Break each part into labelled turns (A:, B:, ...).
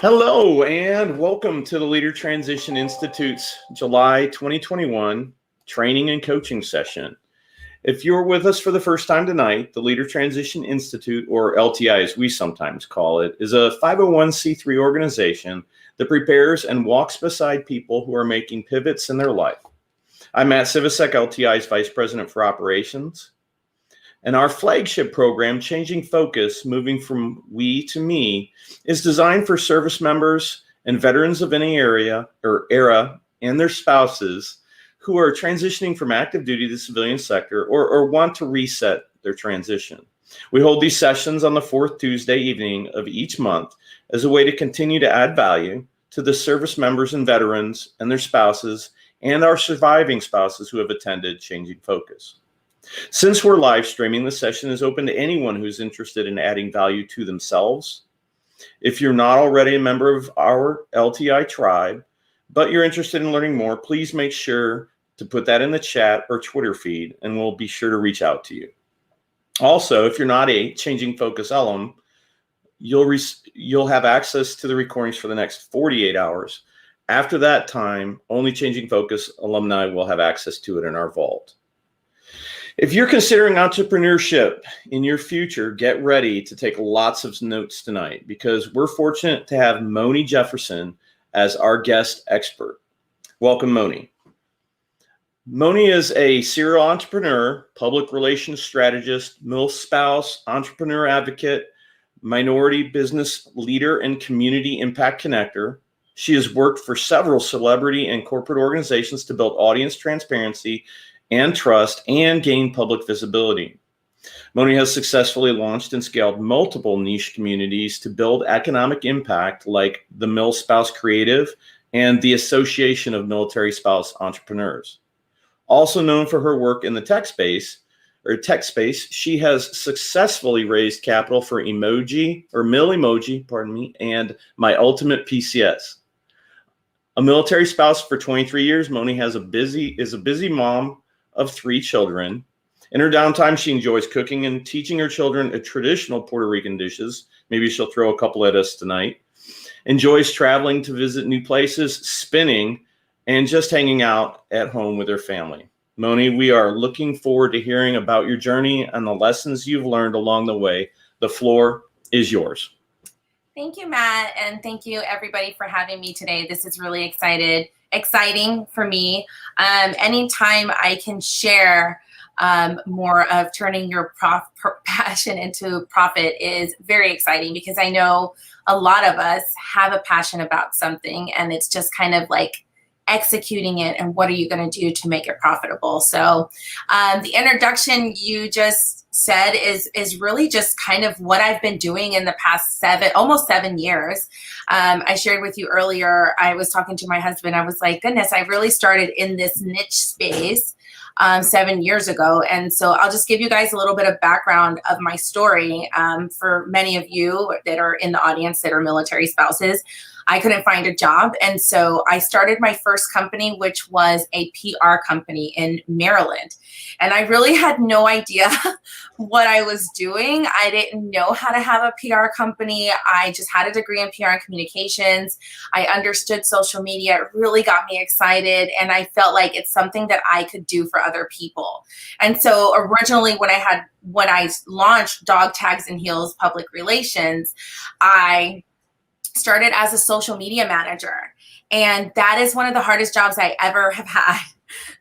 A: Hello and welcome to the Leader Transition Institute's July 2021 training and coaching session. If you're with us for the first time tonight, the Leader Transition Institute, or LTI as we sometimes call it, is a 501c3 organization that prepares and walks beside people who are making pivots in their life. I'm Matt Sivasek, LTI's Vice President for Operations. And our flagship program, Changing Focus, Moving from We to Me, is designed for service members and veterans of any area or era and their spouses who are transitioning from active duty to the civilian sector or want to reset their transition. We hold these sessions on the fourth Tuesday evening of each month as a way to continue to add value to the service members and veterans and their spouses and our surviving spouses who have attended Changing Focus. Since we're live streaming, the session is open to anyone who's interested in adding value to themselves. If you're not already a member of our LTI tribe, but you're interested in learning more, please make sure to put that in the chat or Twitter feed, and we'll be sure to reach out to you. Also, if you're not a Changing Focus alum, you'll have access to the recordings for the next 48 hours. After that time, only Changing Focus alumni will have access to it in our vault. If you're considering entrepreneurship in your future, get ready to take lots of notes tonight because we're fortunate to have Moni Jefferson as our guest expert. Welcome, Moni. Moni is a serial entrepreneur, public relations strategist, milspouse, entrepreneur advocate, minority business leader, and community impact connector. She has worked for several celebrity and corporate organizations to build audience transparency and trust and gain public visibility. Moni has successfully launched and scaled multiple niche communities to build economic impact like the MilSpouse Creative and the Association of Military Spouse Entrepreneurs. Also known for her work in the tech space, she has successfully raised capital for Emoji, and My Ultimate PCS. A military spouse for 23 years, Moni is a busy mom of 3 children. In her downtime, she enjoys cooking and teaching her children traditional Puerto Rican dishes. Maybe she'll throw a couple at us tonight. Enjoys traveling to visit new places, spinning, and just hanging out at home with her family. Moni, we are looking forward to hearing about your journey and the lessons you've learned along the way. The floor is yours.
B: Thank you, Matt, and thank you everybody for having me today. This is really exciting for me. Anytime I can share more of turning your passion into profit is very exciting because I know a lot of us have a passion about something and it's just kind of like executing it and what are you going to do to make it profitable. So the introduction you just said is really just kind of what I've been doing in the past almost 7 years. I shared with you earlier, I was talking to my husband. I was like, goodness, I really started in this niche space 7 years ago. And so I'll just give you guys a little bit of background of my story. For many of you that are in the audience that are military spouses, I couldn't find a job. And so I started my first company, which was a PR company in Maryland. And I really had no idea what I was doing. I didn't know how to have a PR company. I just had a degree in PR and communications. I understood social media. It really got me excited. And I felt like it's something that I could do for other people. And so originally when I launched Dog Tags and Heels Public Relations, I started as a social media manager. And that is one of the hardest jobs I ever have had,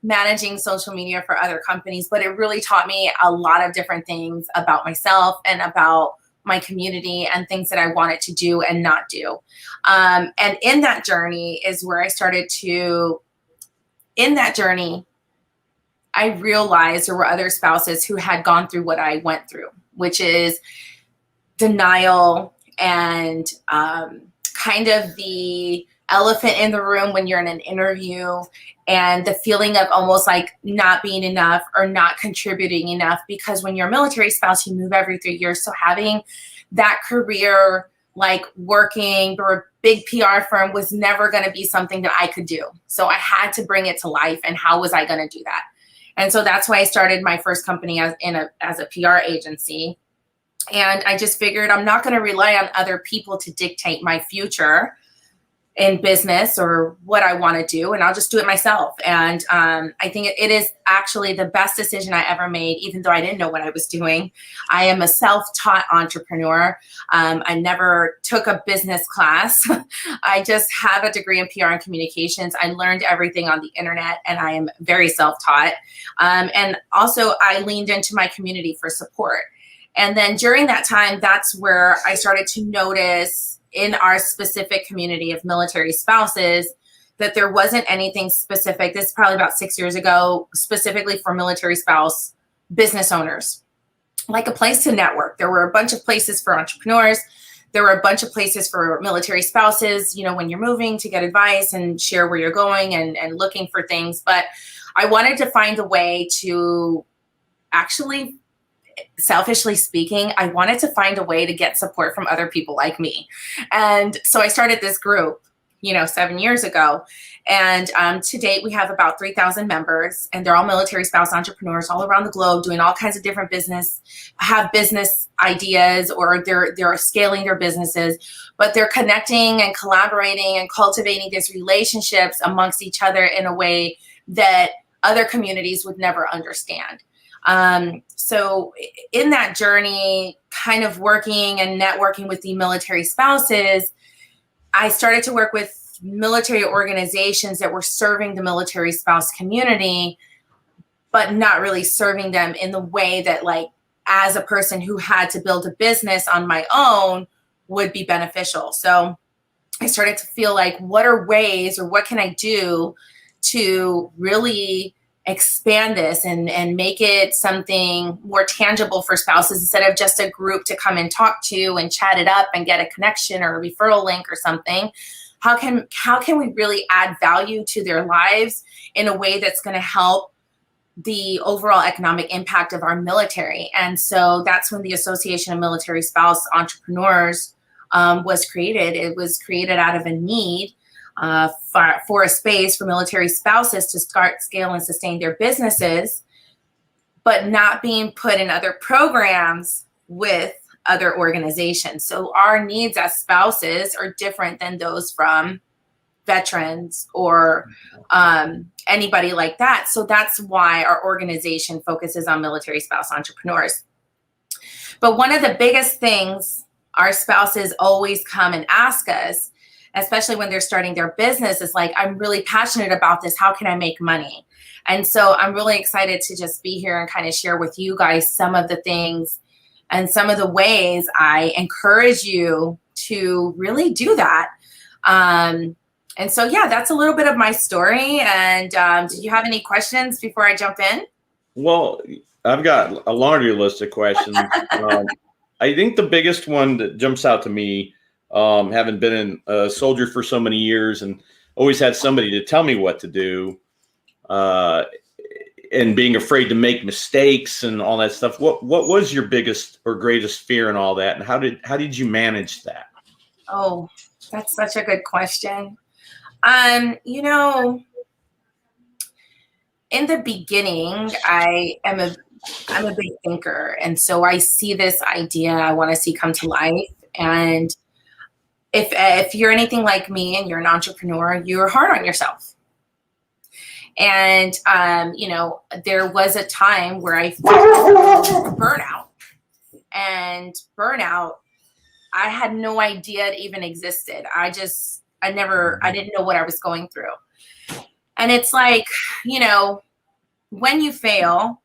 B: managing social media for other companies. But it really taught me a lot of different things about myself and about my community and things that I wanted to do and not do. And in that journey is where I realized there were other spouses who had gone through what I went through, which is denial and kind of the elephant in the room when you're in an interview and the feeling of almost like not being enough or not contributing enough, because when you're a military spouse, you move every 3 years. So having that career, like working for a big PR firm, was never going to be something that I could do. So I had to bring it to life. And how was I going to do that? And so that's why I started my first company as a PR agency. And I just figured I'm not going to rely on other people to dictate my future in business or what I want to do, and I'll just do it myself. And I think it is actually the best decision I ever made, even though I didn't know what I was doing. I am a self-taught entrepreneur. I never took a business class. I just have a degree in PR and communications. I learned everything on the internet, and I am very self-taught. And also, I leaned into my community for support. And then during that time, that's where I started to notice in our specific community of military spouses that there wasn't anything specific. This is probably about 6 years ago, specifically for military spouse business owners, like a place to network. There were a bunch of places for entrepreneurs. There were a bunch of places for military spouses, you know, when you're moving, to get advice and share where you're going and looking for things. But I wanted to find a way to actually, selfishly speaking, I wanted to find a way to get support from other people like me. And so I started this group, you know, 7 years ago. And to date, we have about 3,000 members, and they're all military spouse entrepreneurs all around the globe doing all kinds of different business, have business ideas, or they're scaling their businesses, but they're connecting and collaborating and cultivating these relationships amongst each other in a way that other communities would never understand. So in that journey, kind of working and networking with the military spouses, I started to work with military organizations that were serving the military spouse community, but not really serving them in the way that, like, as a person who had to build a business on my own would be beneficial. So I started to feel like, what are ways, or what can I do to really expand this and make it something more tangible for spouses, instead of just a group to come and talk to and chat it up and get a connection or a referral link or something. How can we really add value to their lives in a way that's going to help the overall economic impact of our military? And so that's when the Association of Military Spouse Entrepreneurs was created. It was created out of a need for a space for military spouses to start, scale, and sustain their businesses, but not being put in other programs with other organizations. So our needs as spouses are different than those from veterans or anybody like that. So that's why our organization focuses on military spouse entrepreneurs. But one of the biggest things our spouses always come and ask us, especially when they're starting their business, is like, I'm really passionate about this. How can I make money? And so I'm really excited to just be here and kind of share with you guys some of the things and some of the ways I encourage you to really do that. And so, yeah, that's a little bit of my story. And do you have any questions before I jump in?
A: Well, I've got a laundry list of questions. I think the biggest one that jumps out to me, having been a soldier for so many years and always had somebody to tell me what to do, and being afraid to make mistakes and all that stuff. What was your biggest or greatest fear in all that, and how did you manage that?
B: Oh, that's such a good question. You know, in the beginning, I'm a big thinker, and so I see this idea I want to see come to life. And if you're anything like me and you're an entrepreneur, you're hard on yourself. And you know, there was a time where I felt burnout, and burnout, I had no idea it even existed. I didn't know what I was going through. And it's like, you know, when you fail,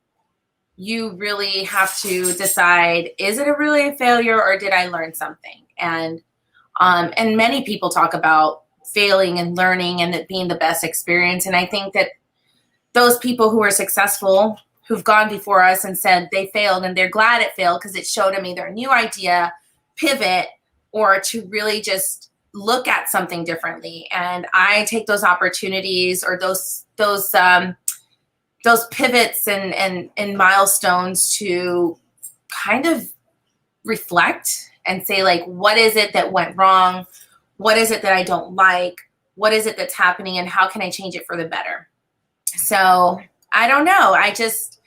B: you really have to decide, is it really a failure or did I learn something? And many people talk about failing and learning and it being the best experience. And I think that those people who are successful, who've gone before us and said they failed and they're glad it failed because it showed them either a new idea, pivot, or to really just look at something differently. And I take those opportunities or those pivots and milestones to kind of reflect and say, like, what is it that went wrong? What is it that I don't like? What is it that's happening? And how can I change it for the better? So I don't know. I just,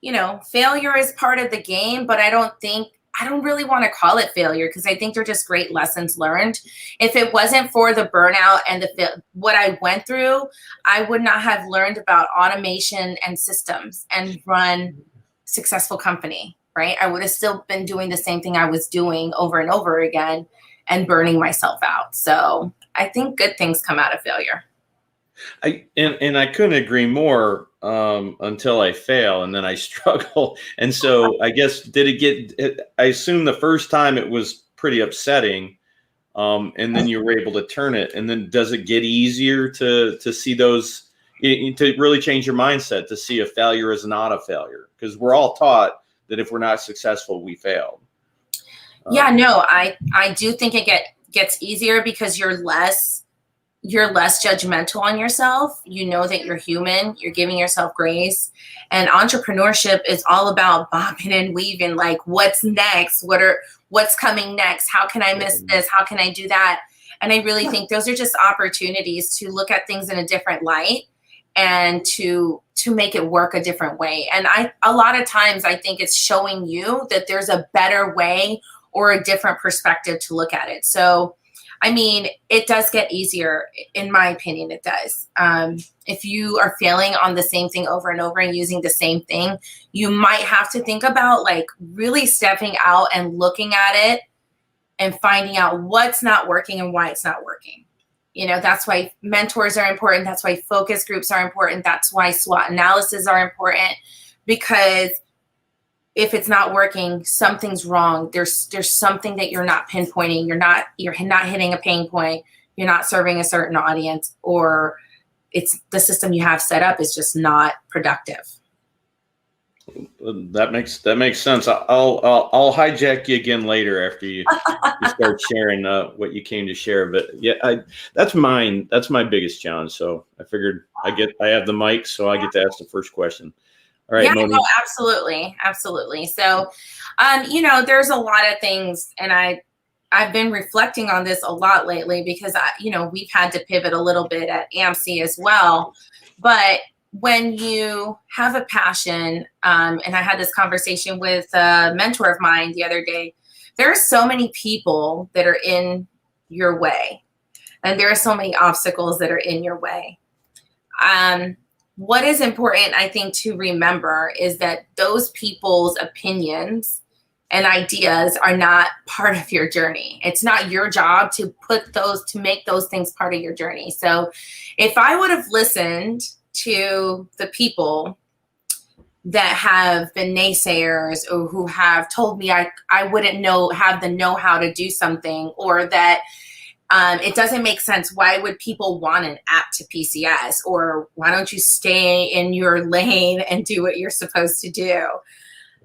B: you know, failure is part of the game, but I don't think I don't really want to call it failure because I think they're just great lessons learned. If it wasn't for the burnout and what I went through, I would not have learned about automation and systems and run successful company, right? I would have still been doing the same thing I was doing over and over again and burning myself out. So I think good things come out of failure.
A: And I couldn't agree more until I fail, and then I struggle. And so I guess I assume the first time it was pretty upsetting, and then you were able to turn it. And then does it get easier to see those, to really change your mindset, to see a failure as not a failure? Because we're all taught that if we're not successful, we failed.
B: Yeah, no, I do think it gets easier because you're less judgmental on yourself. You know that you're human, you're giving yourself grace. And entrepreneurship is all about bobbing and weaving, like what's next? What's coming next? How can I miss this? How can I do that? And I really think those are just opportunities to look at things in a different light and to make it work a different way. And a lot of times I think it's showing you that there's a better way or a different perspective to look at it. So I mean, it does get easier, in my opinion, it does. If you are failing on the same thing over and over and using the same thing, you might have to think about like really stepping out and looking at it and finding out what's not working and why it's not working. You know, that's why mentors are important. That's why focus groups are important. That's why SWOT analysis are important, because if it's not working, something's wrong. There's something that you're not pinpointing. You're not hitting a pain point. You're not serving a certain audience, or it's the system you have set up is just not productive.
A: That makes sense. I'll hijack you again later after you start sharing what you came to share. But yeah, that's mine. That's my biggest challenge. So I figured I have the mic, so I get to ask the first question. All right,
B: yeah,
A: Moni.
B: no, absolutely. So, you know, there's a lot of things, and I've been reflecting on this a lot lately because we've had to pivot a little bit at AMC as well. But when you have a passion, and I had this conversation with a mentor of mine the other day, there are so many people that are in your way, and there are so many obstacles that are in your way. What is important, I think, to remember is that those people's opinions and ideas are not part of your journey. It's not your job to make those things part of your journey. So if I would have listened to the people that have been naysayers or who have told me I wouldn't have the know-how to do something, or that it doesn't make sense. Why would people want an app to PCS? Or why don't you stay in your lane and do what you're supposed to do?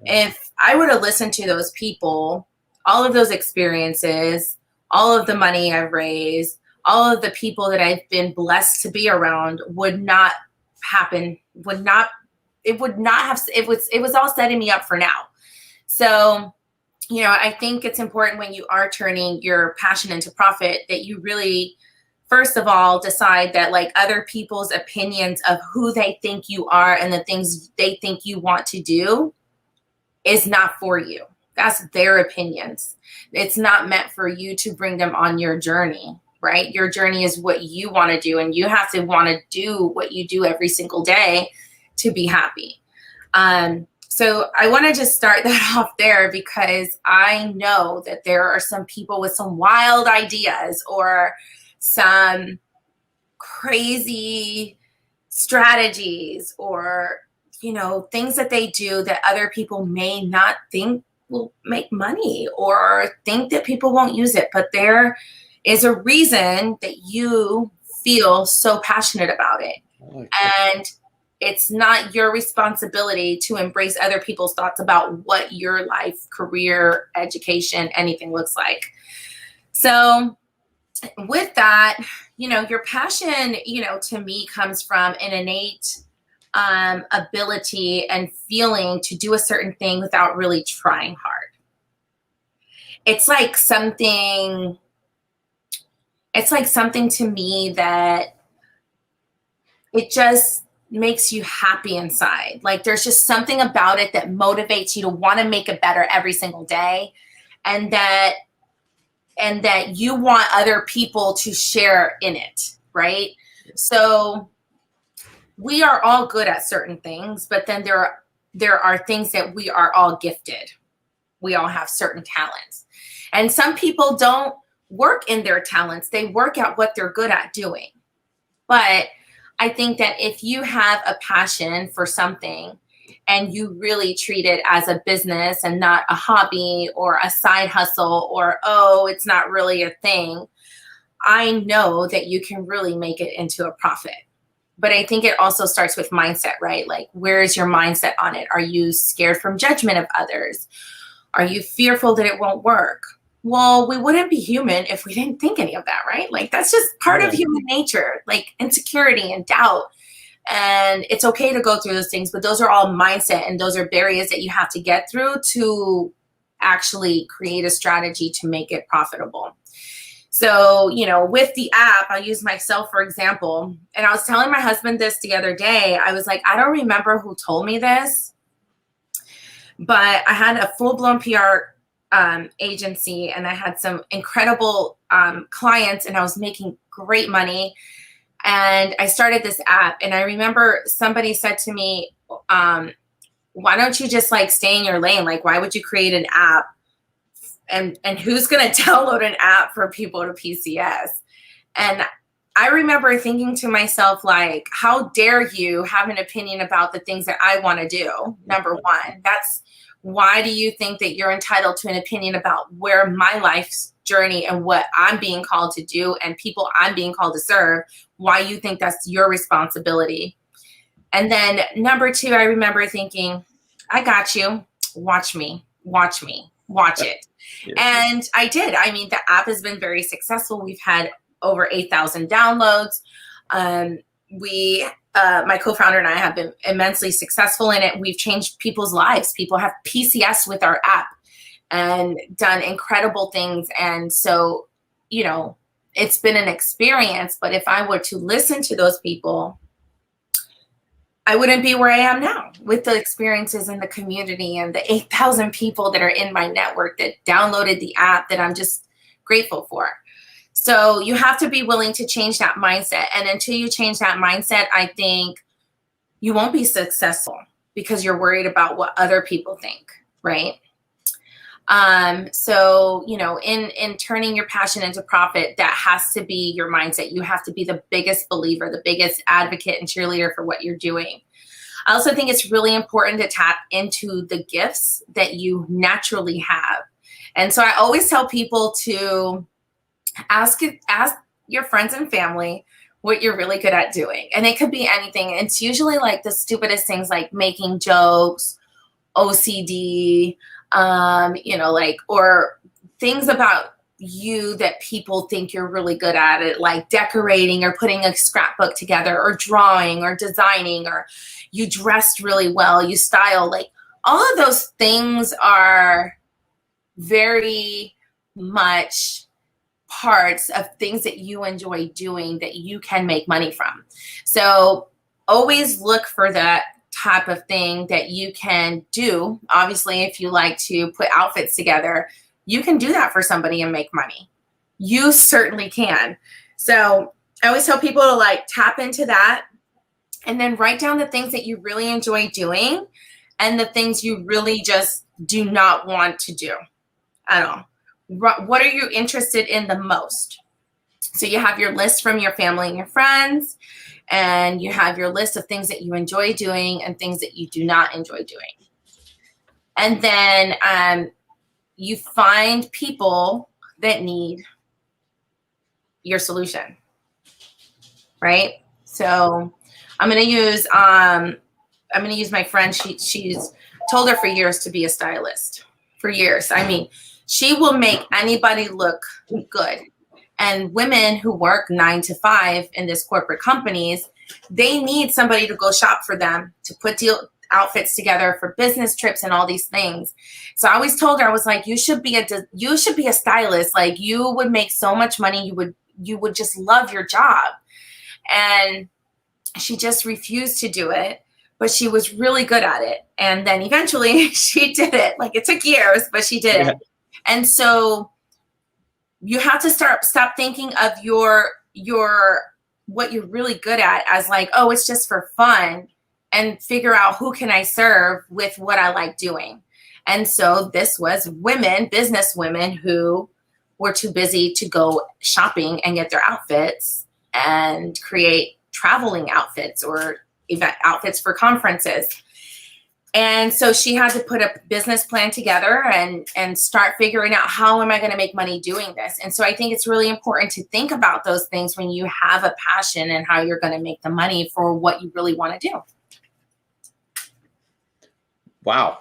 B: Yeah. If I would have listened to those people, all of those experiences, all of the money I've raised, all of the people that I've been blessed to be around would not happen, it was all setting me up for now. So, I think it's important when you are turning your passion into profit that you really, first of all, decide that like other people's opinions of who they think you are and the things they think you want to do is not for you. That's their opinions. It's not meant for you to bring them on your journey, right? Your journey is what you want to do, and you have to want to do what you do every single day to be happy. So I want to just start that off there, because I know that there are some people with some wild ideas or some crazy strategies or, things that they do that other people may not think will make money or think that people won't use it. But there is a reason that you feel so passionate about it. And it's not your responsibility to embrace other people's thoughts about what your life, career, education, anything looks like. So with that, your passion, to me comes from an innate ability and feeling to do a certain thing without really trying hard. It's like something to me that it just makes you happy inside. Like there's just something about it that motivates you to want to make it better every single day. And that you want other people to share in it, right? So we are all good at certain things, but then there are things that we are all gifted. We all have certain talents. And some people don't work in their talents. They work at what they're good at doing. But I think that if you have a passion for something and you really treat it as a business and not a hobby or a side hustle or, oh, it's not really a thing, I know that you can really make it into a profit. But I think it also starts with mindset, right? Like, where is your mindset on it? Are you scared from judgment of others? Are you fearful that it won't work? Well, we wouldn't be human if we didn't think any of that, right? Like, that's just part of human nature, like insecurity and doubt. And it's okay to go through those things, but those are all mindset, and those are barriers that you have to get through to actually create a strategy to make it profitable. So, you know, with the app, I'll use myself for example. And I was telling my husband this the other day. I was like, I don't remember who told me this, but I had a full-blown PR agency, and I had some incredible clients, and I was making great money. And I started this app, and I remember somebody said to me, why don't you just like stay in your lane? Like, why would you create an app? And who's going to download an app for people to PCS? And I remember thinking to myself, like, how dare you have an opinion about the things that I want to do? Number one, why do you think that you're entitled to an opinion about where my life's journey and what I'm being called to do and people I'm being called to serve? Why you think that's your responsibility? And then number two, I remember thinking, I got you. Watch me, watch it. Yeah. And I did. I mean, the app has been very successful. We've had over 8,000 downloads. My co-founder and I have been immensely successful in it. We've changed people's lives. People have PCS with our app and done incredible things. And so, you know, it's been an experience, but if I were to listen to those people, I wouldn't be where I am now with the experiences in the community and the 8,000 people that are in my network that downloaded the app that I'm just grateful for. So you have to be willing to change that mindset. And until you change that mindset, I think you won't be successful because you're worried about what other people think, right? So, you know, in turning your passion into profit, that has to be your mindset. You have to be the biggest believer, the biggest advocate and cheerleader for what you're doing. I also think it's really important to tap into the gifts that you naturally have. And so I always tell people to ask your friends and family what you're really good at doing. And it could be anything. It's usually like the stupidest things, like making jokes, OCD, you know, like, or things about you that people think you're really good at it, like decorating or putting a scrapbook together or drawing or designing, or you dressed really well, you style, like all of those things are very much parts of things that you enjoy doing that you can make money from. So always look for that type of thing that you can do. Obviously, if you like to put outfits together, you can do that for somebody and make money. You certainly can. So I always tell people to like tap into that and then write down the things that you really enjoy doing and the things you really just do not want to do at all. What are you interested in the most? So you have your list from your family and your friends, and you have your list of things that you enjoy doing and things that you do not enjoy doing. And then you find people that need your solution, right? So I'm going to use my friend. She's told her for years to be a stylist. For years. I mean, she will make anybody look good. And women who work 9 to 5 in this corporate companies, they need somebody to go shop for them, to put outfits together for business trips and all these things. So I always told her, I was like, you should be a stylist. Like, you would make so much money. You would just love your job. And she just refused to do it, but she was really good at it. And then eventually she did it. Like, it took years, but she did it. And so you have to stop thinking of your what you're really good at as like, oh, it's just for fun, and figure out who can I serve with what I like doing. And so this was women, business women, who were too busy to go shopping and get their outfits and create traveling outfits or event outfits for conferences. And so she had to put a business plan together and start figuring out, how am I going to make money doing this? And so I think it's really important to think about those things when you have a passion, and how you're going to make the money for what you really want to do.
A: Wow.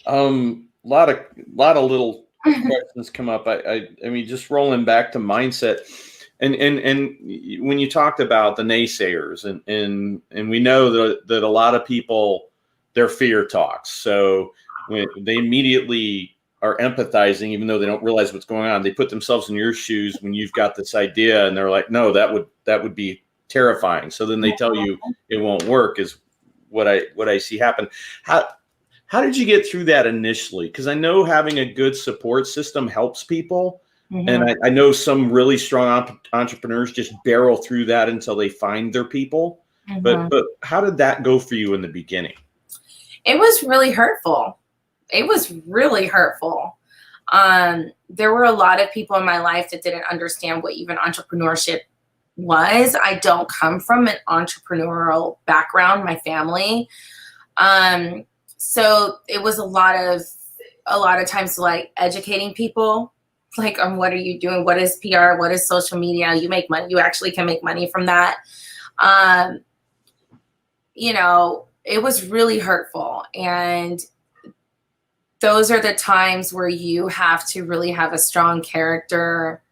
A: Lot of little questions come up. I mean, just rolling back to mindset, and when you talked about the naysayers, and we know that a lot of people, their fear talks. So when they immediately are empathizing, even though they don't realize what's going on, they put themselves in your shoes when you've got this idea, and they're like, no, that would be terrifying. So then they tell you it won't work, is what I see happen. How did you get through that initially? Because I know having a good support system helps people. Mm-hmm. And I know some really strong entrepreneurs just barrel through that until they find their people. Mm-hmm. But how did that go for you in the beginning?
B: It was really hurtful. It was really hurtful. There were a lot of people in my life that didn't understand what even entrepreneurship was. I don't come from an entrepreneurial background, my family. So it was a lot of times like educating people, like, what are you doing? What is PR? What is social media? You make money. You actually can make money from that. It was really hurtful. And those are the times where you have to really have a strong character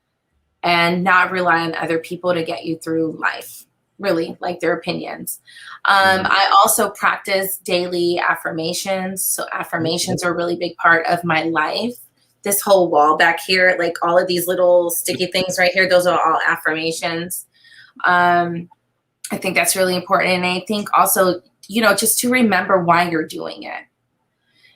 B: and not rely on other people to get you through life, really, like their opinions. I also practice daily affirmations. So affirmations are a really big part of my life. This whole wall back here, like all of these little sticky things right here, those are all affirmations. I think that's really important. And I think also, just to remember why you're doing it.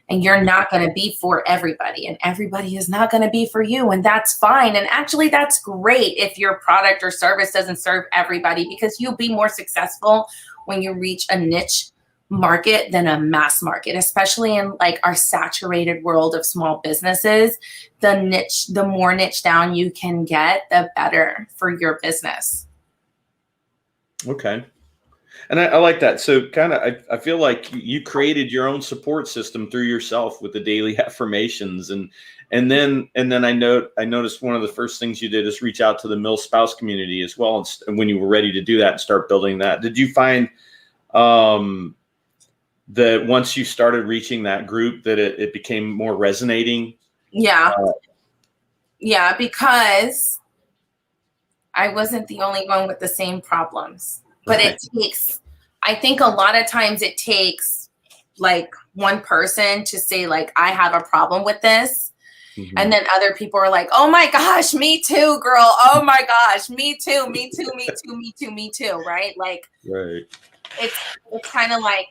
B: And you're not going to be for everybody, and everybody is not going to be for you. And that's fine. And actually, that's great if your product or service doesn't serve everybody, because you'll be more successful when you reach a niche market than a mass market, especially in like our saturated world of small businesses. The more niche down you can get, the better for your business.
A: Okay. And I like that. So kind of, I feel like you created your own support system through yourself with the daily affirmations. And then I noticed one of the first things you did is reach out to the Mill Spouse community as well. And when you were ready to do that and start building that, did you find that once you started reaching that group that it became more resonating?
B: Yeah. Yeah, because I wasn't the only one with the same problems. But I think a lot of times it takes like one person to say like, I have a problem with this. Mm-hmm. And then other people are like, oh my gosh, me too, girl. Oh my gosh, me too, me too, me too, me too, me too. Right? Like, right. It's kind of like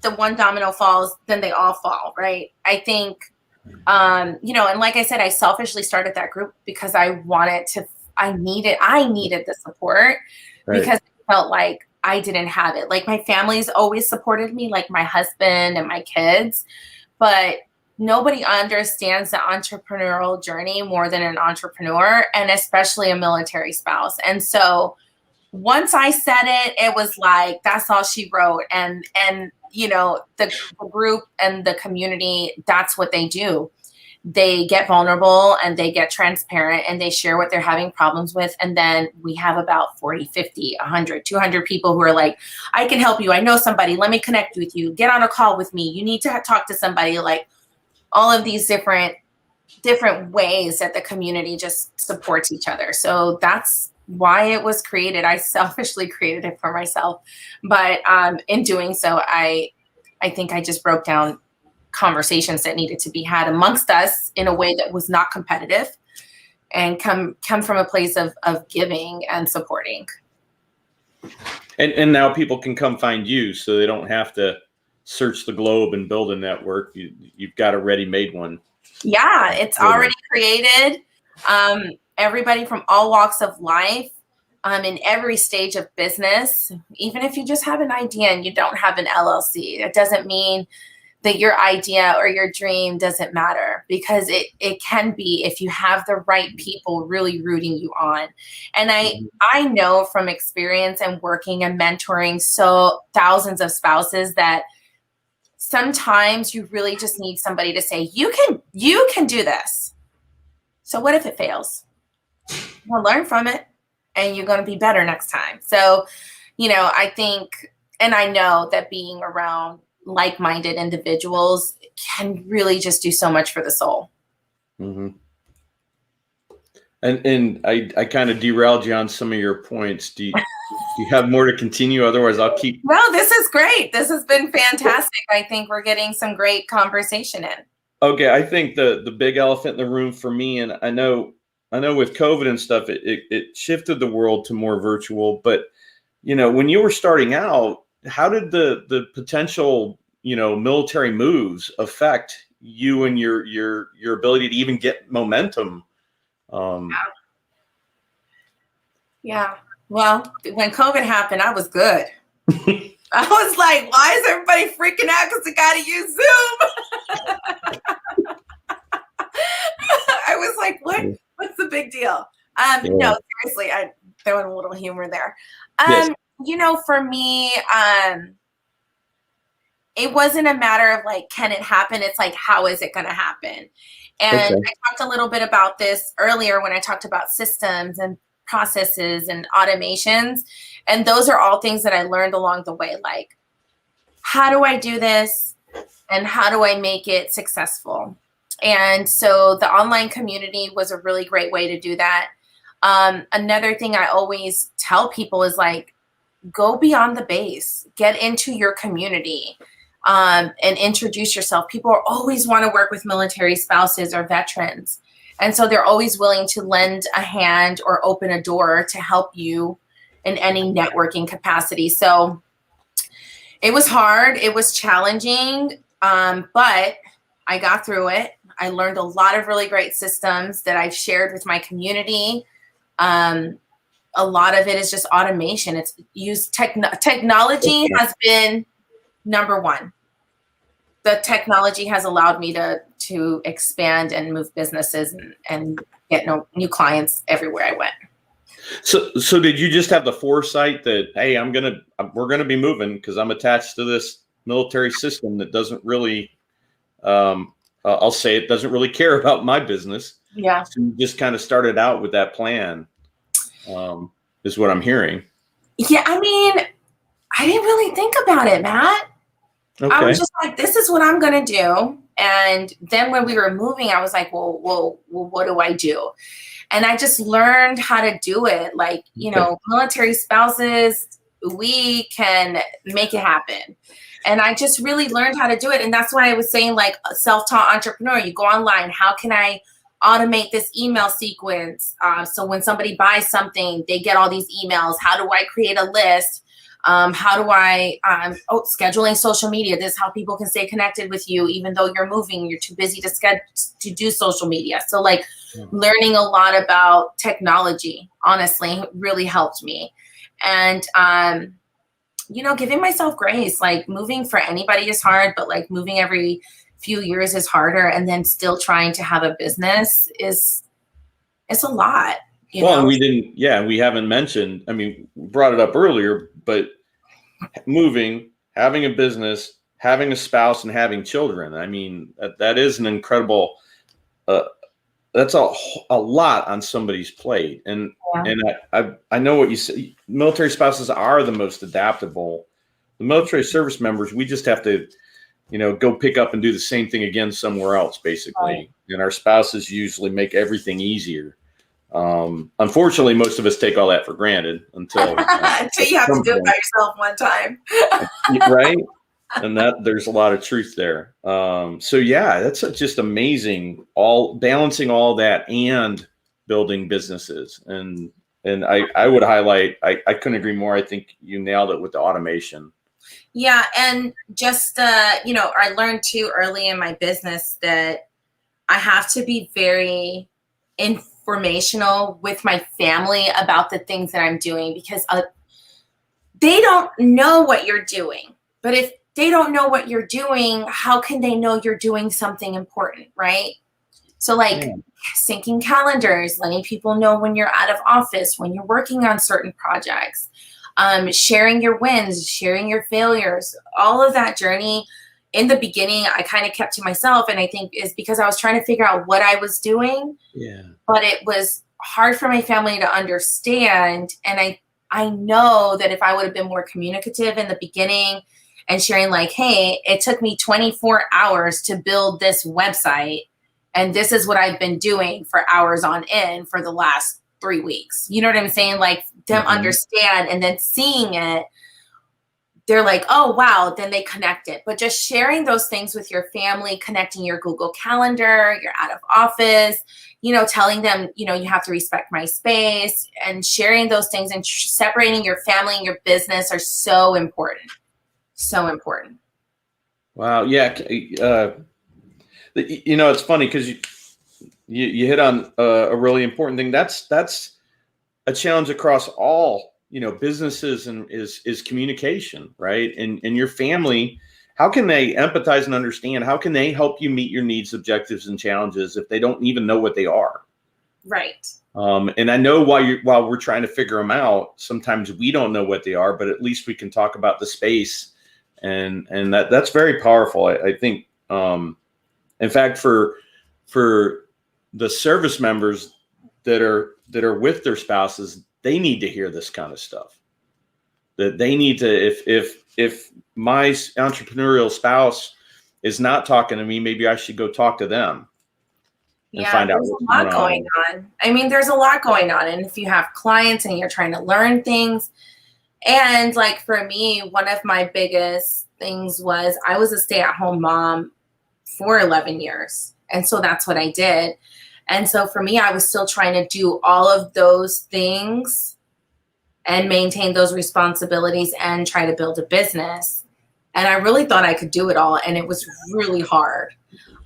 B: the one domino falls, then they all fall. Right. I think, and like I said, I selfishly started that group because I needed the support, right. Because I felt like I didn't have it. Like, my family's always supported me, like my husband and my kids, but nobody understands the entrepreneurial journey more than an entrepreneur, and especially a military spouse. And so once I said it, it was like, that's all she wrote. And the group and the community, that's what they do. They get vulnerable and they get transparent and they share what they're having problems with. And then we have about 40, 50, 100, 200 people who are like, I can help you. I know somebody. Let me connect with you. Get on a call with me. You need to talk to somebody. Like, all of these different ways that the community just supports each other. So that's why it was created. I selfishly created it for myself. But in doing so, I think I just broke down conversations that needed to be had amongst us in a way that was not competitive and come from a place of giving and supporting.
A: And now people can come find you, so they don't have to search the globe and build a network. You've got a ready-made one.
B: Yeah, it's already created. Everybody from all walks of life, in every stage of business. Even if you just have an idea and you don't have an LLC, it doesn't mean that your idea or your dream doesn't matter, because it can be if you have the right people really rooting you on. And I know from experience and working and mentoring so thousands of spouses that sometimes you really just need somebody to say, you can do this. So what if it fails? Well, learn from it and you're going to be better next time. So, I think, and I know that being around like-minded individuals can really just do so much for the soul.
A: Mm-hmm. And I kind of derailed you on some of your points. Do you have more to continue? Otherwise, I'll keep.
B: No, this is great. This has been fantastic. I think we're getting some great conversation in.
A: Okay, I think the big elephant in the room for me, and I know with COVID and stuff, it shifted the world to more virtual. But when you were starting out, how did the potential military moves affect you and your ability to even get momentum?
B: Yeah. Well, when COVID happened, I was good. I was like, why is everybody freaking out because they got to use Zoom? I was like, what's the big deal? No, seriously, I throwing a little humor there.
A: Yes.
B: For me, it wasn't a matter of like, can it happen? It's like, how is it going to happen? And I talked a little bit about this earlier when I talked about systems and processes and automations. And those are all things that I learned along the way. Like, how do I do this? And how do I make it successful? And so the online community was a really great way to do that. Another thing I always tell people is like, go beyond the base, get into your community, and introduce yourself. People always want to work with military spouses or veterans. And so they're always willing to lend a hand or open a door to help you in any networking capacity. So it was hard. It was challenging, but I got through it. I learned a lot of really great systems that I've shared with my community. A lot of it is just automation. It's used technology has been number one. The technology has allowed me to expand and move businesses and get new clients everywhere I went.
A: So did you just have the foresight that, hey, we're gonna be moving because I'm attached to this military system that doesn't really, I'll say it doesn't really care about my business.
B: Yeah.
A: So you just kind of started out with that plan, is what I'm hearing.
B: Yeah, I mean, I didn't really think about it, Matt. Okay. I was just like, this is what I'm going to do. And then when we were moving, I was like, well, what do I do? And I just learned how to do it. Like, military spouses, we can make it happen. And I just really learned how to do it. And that's why I was saying, like, a self-taught entrepreneur, you go online, how can I automate this email sequence? So when somebody buys something, they get all these emails. How do I create a list? How do I, scheduling social media. This is how people can stay connected with you, even though you're moving, you're too busy to do social media. So like learning a lot about technology, honestly, really helped me. And, giving myself grace, like moving for anybody is hard, but like moving every few years is harder. And then still trying to have a business it's a lot.
A: And we haven't mentioned, we brought it up earlier, but moving, having a business, having a spouse, and having children. That is an incredible, that's a lot on somebody's plate. And I know what you say. Military spouses are the most adaptable. The military service members, we just have to, go pick up and do the same thing again somewhere else, basically. Right. And our spouses usually make everything easier. Unfortunately, most of us take all that for granted until
B: you have to do it by yourself one time.
A: Right. And there's a lot of truth there. That's just amazing. All balancing all that and building businesses. And And I would highlight, I couldn't agree more. I think you nailed it with the automation.
B: Yeah. And just, I learned too early in my business that I have to be very informational with my family about the things that I'm doing, because they don't know what you're doing. But if they don't know what you're doing, how can they know you're doing something important, right? So like syncing calendars, letting people know when you're out of office, when you're working on certain projects, sharing your wins, sharing your failures, all of that journey. In the beginning, I kind of kept to myself, and I think is because I was trying to figure out what I was doing.
A: Yeah.
B: But it was hard for my family to understand. And I know that if I would have been more communicative in the beginning and sharing like, hey, it took me 24 hours to build this website, and this is what I've been doing for hours on end for the last 3 weeks. You know what I'm saying? Like them understand, and then seeing it, they're like, oh, wow, then they connect it. But just sharing those things with your family, connecting your Google Calendar, you're out of office, telling them, you have to respect my space, and sharing those things and separating your family and your business are so important. So important.
A: Wow. Yeah. It's funny because you hit on a really important thing. That's a challenge across all businesses, and is communication, right? And your family, how can they empathize and understand? How can they help you meet your needs, objectives, and challenges if they don't even know what they are?
B: Right.
A: And I know while we're trying to figure them out, sometimes we don't know what they are, but at least we can talk about the space, and that's very powerful. I think, in fact, for the service members that are with their spouses, they need to hear this kind of stuff. That they need to, if my entrepreneurial spouse is not talking to me, maybe I should go talk to them and find out what's
B: there's a lot going on. I mean, there's a lot going on. And if you have clients and you're trying to learn things, and like for me, one of my biggest things was I was a stay-at-home mom for 11 years. And so that's what I did. And so for me, I was still trying to do all of those things and maintain those responsibilities and try to build a business. And I really thought I could do it all. And it was really hard.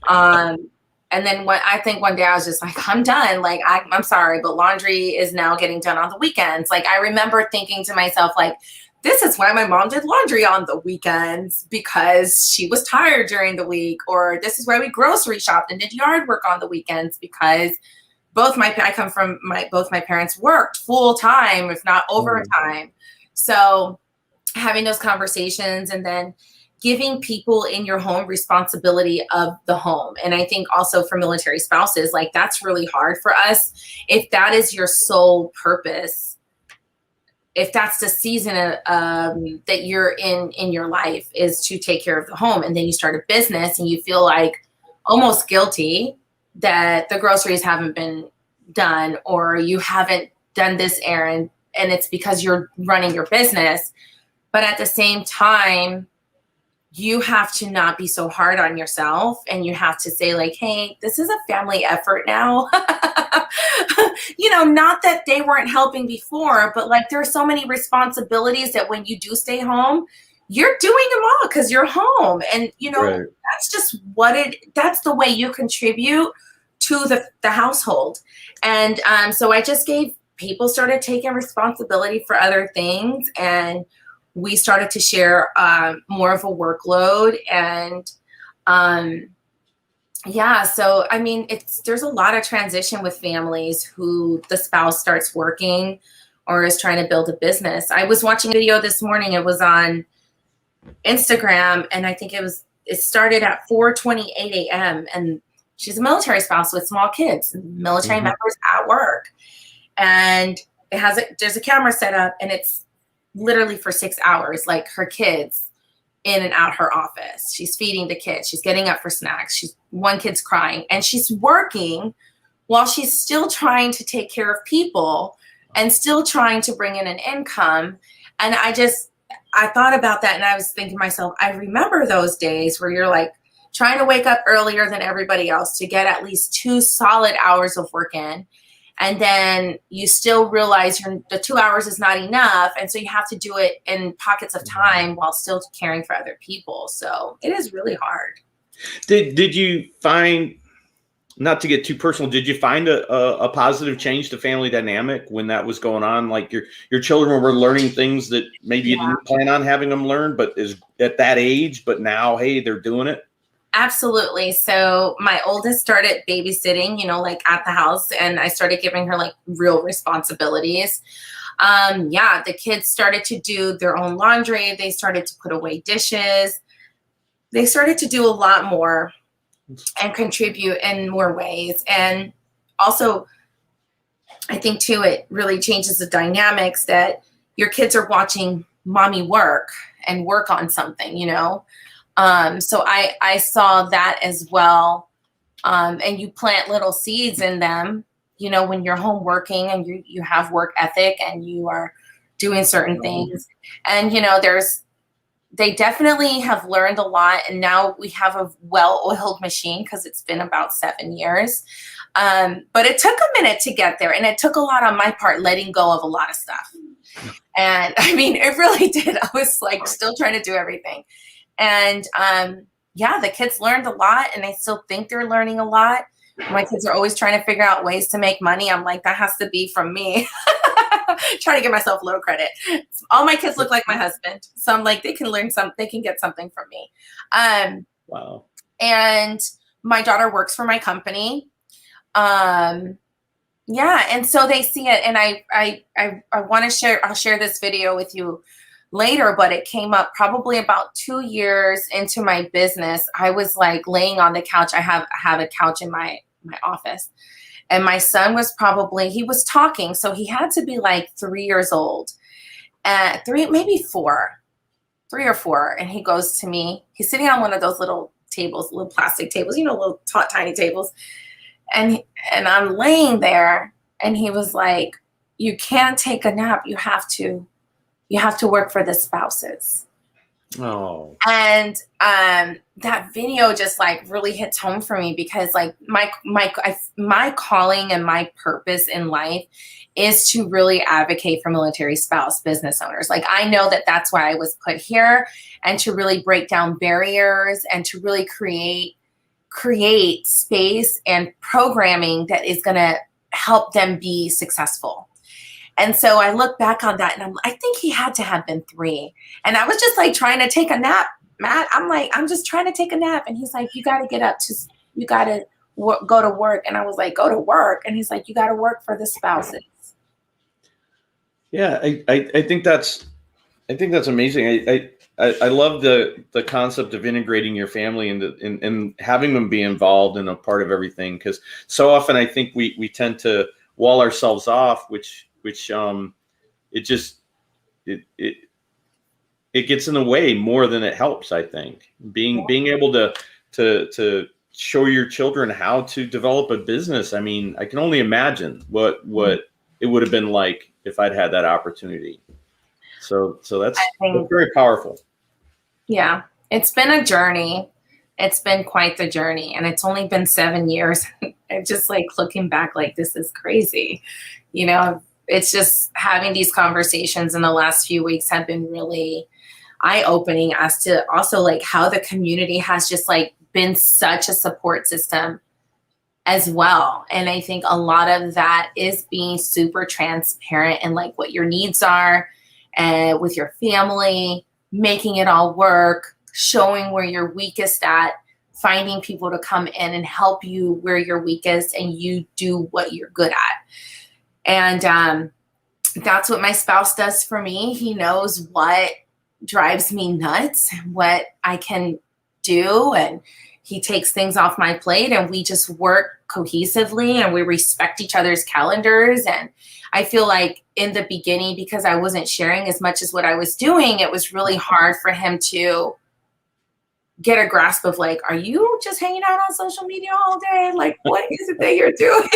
B: And then I think one day I was just like, I'm done. Like, I'm sorry, but laundry is now getting done on the weekends. Like, I remember thinking to myself, like, this is why my mom did laundry on the weekends, because she was tired during the week. Or this is why we grocery shopped and did yard work on the weekends, because both my parents worked full time, if not overtime. So having those conversations, and then giving people in your home responsibility of the home. And I think also for military spouses, like that's really hard for us. If that is your sole purpose, if that's the season that you're in your life, is to take care of the home, and then you start a business and you feel like almost guilty that the groceries haven't been done, or you haven't done this errand, and it's because you're running your business. But at the same time, you have to not be so hard on yourself, and you have to say like, hey, this is a family effort now. Not that they weren't helping before, but like there are so many responsibilities that when you do stay home, you're doing them all because you're home. And,
A: Right.
B: that's just that's the way you contribute to the household. And so I just people started taking responsibility for other things, and we started to share more of a workload. And so I mean, there's a lot of transition with families who the spouse starts working or is trying to build a business. I was watching a video this morning. It was on Instagram, and I think it started at 4:28 a.m. and she's a military spouse with small kids, military members at work, and there's a camera set up, and it's literally for 6 hours, like her kids in and out her office. She's feeding the kids. She's getting up for snacks. One kid's crying, and she's working while she's still trying to take care of people and still trying to bring in an income. And I thought about that, and I was thinking to myself, I remember those days where you're like trying to wake up earlier than everybody else to get at least 2 solid hours of work in. And then you still realize the 2 hours is not enough. And so you have to do it in pockets of time while still caring for other people. So it is really hard.
A: Did you find, not to get too personal, did you find a positive change to family dynamic when that was going on? Like your children were learning things that maybe you didn't plan on having them learn, but is at that age, but now, hey, they're doing it?
B: Absolutely. So my oldest started babysitting, like at the house, and I started giving her like real responsibilities. The kids started to do their own laundry. They started to put away dishes. They started to do a lot more and contribute in more ways. And also, I think too, it really changes the dynamics that your kids are watching mommy work and work on something, So I saw that as well. And you plant little seeds in them, when you're home working and you have work ethic and you are doing certain things. And, they definitely have learned a lot. And now we have a well-oiled machine because it's been about 7 years. But it took a minute to get there. And it took a lot on my part, letting go of a lot of stuff. And I mean, it really did. I was like still trying to do everything. And the kids learned a lot, and I still think they're learning a lot. My kids are always trying to figure out ways to make money. I'm like, that has to be from me. Trying to give myself a little credit. All my kids look like my husband. So I'm like, they can get something from me.
A: Wow.
B: And my daughter works for my company. And so they see it. And I want to share, I'll share this video with you later, but it came up probably about 2 years into my business. I was like laying on the couch. I have a couch in my office, and my son was he was talking. So he had to be like 3 years old, maybe 4, 3 or 4. And he goes to me, he's sitting on one of those little tables, little plastic tables, little tiny tables. And I'm laying there, and he was like, you can't take a nap. You have to work for the spouses.
A: Oh.
B: And that video just like really hits home for me, because like my calling and my purpose in life is to really advocate for military spouse business owners. Like, I know that that's why I was put here, and to really break down barriers and to really create space and programming that is going to help them be successful. And so I look back on that, and I think he had to have been 3. And I was just like trying to take a nap, Matt. I'm like, I'm just trying to take a nap. And he's like, you got to get up, you got to go to work. And I was like, go to work. And he's like, you got to work for the spouses.
A: Yeah. I think that's amazing. I love the concept of integrating your family and having them be involved in a part of everything. Because so often I think we tend to wall ourselves off, which it gets in the way more than it helps. I think being able to show your children how to develop a business. I mean, I can only imagine what it would have been like if I'd had that opportunity. So that's very powerful. Yeah,
B: it's been a journey. It's been quite the journey, and it's only been 7 years. I'm just like looking back, like, this is crazy. It's just having these conversations in the last few weeks have been really eye-opening as to also like how the community has just like been such a support system as well. And I think a lot of that is being super transparent and like what your needs are, and with your family, making it all work, showing where you're weakest at, finding people to come in and help you where you're weakest, and you do what you're good at. And that's what my spouse does for me. He knows what drives me nuts, what I can do, and he takes things off my plate, and we just work cohesively, and we respect each other's calendars. And I feel like in the beginning, because I wasn't sharing as much as what I was doing, it was really hard for him to get a grasp of like, are you just hanging out on social media all day? Like, what is it that you're doing?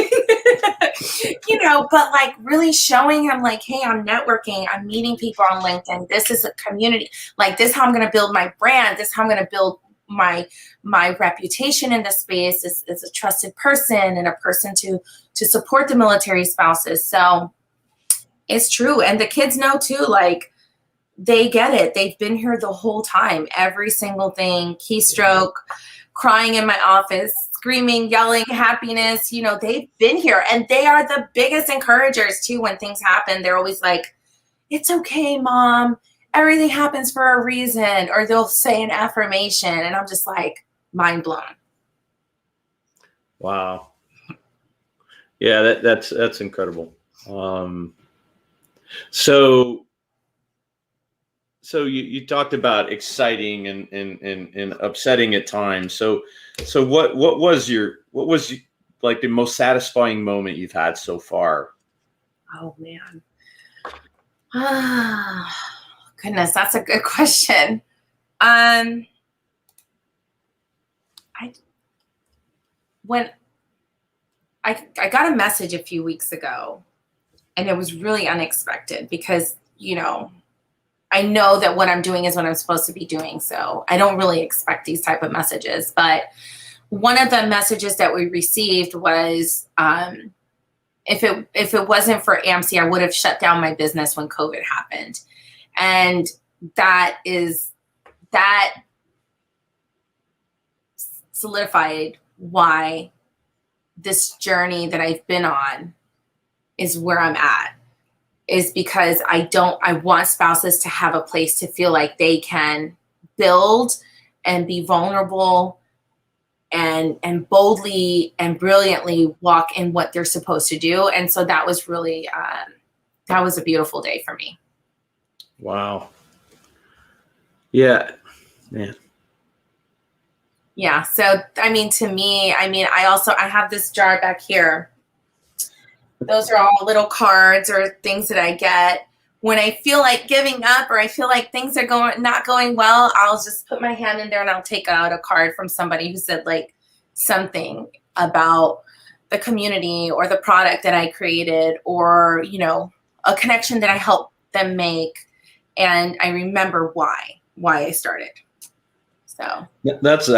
B: But like really showing him like, hey, I'm networking, I'm meeting people on LinkedIn. This is a community. Like, this is how I'm going to build my brand. This is how I'm going to build my reputation in the space is a trusted person and a person to support the military spouses. So it's true. And the kids know too, like, they get it. They've been here the whole time, every single thing, keystroke, crying in my office, screaming, yelling, happiness, you know, they've been here, and they are the biggest encouragers too. When things happen, they're always like, it's okay, Mom, everything happens for a reason. Or they'll say an affirmation, and I'm just like, mind blown.
A: Wow. Yeah, that's incredible. So you talked about exciting and upsetting at times. So what was like the most satisfying moment you've had so far?
B: Oh man. Ah, goodness, that's a good question. I got a message a few weeks ago, and it was really unexpected because, you know, I know that what I'm doing is what I'm supposed to be doing. So I don't really expect these type of messages. But one of the messages that we received was, if it wasn't for AMC, I would have shut down my business when COVID happened. And that solidified why this journey that I've been on is where I'm at, is because I want spouses to have a place to feel like they can build and be vulnerable and boldly and brilliantly walk in what they're supposed to do. And so that was really, that was a beautiful day for me.
A: Wow. Yeah, man.
B: Yeah. So, I mean, to me, I have this jar back here. Those are all little cards or things that I get when I feel like giving up, or I feel like things are not going well. I'll just put my hand in there and I'll take out a card from somebody who said like something about the community or the product that I created, or, you know, a connection that I helped them make. And I remember why I started. So
A: that's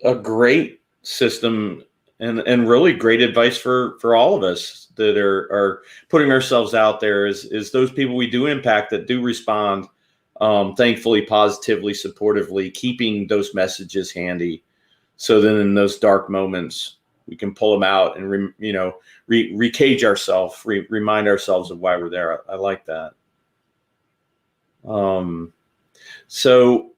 A: a great system and really great advice for all of us that are putting ourselves out there, is those people we do impact that do respond, thankfully, positively, supportively, keeping those messages handy. So then in those dark moments, we can pull them out and, recage ourselves, remind ourselves of why we're there. I like that. So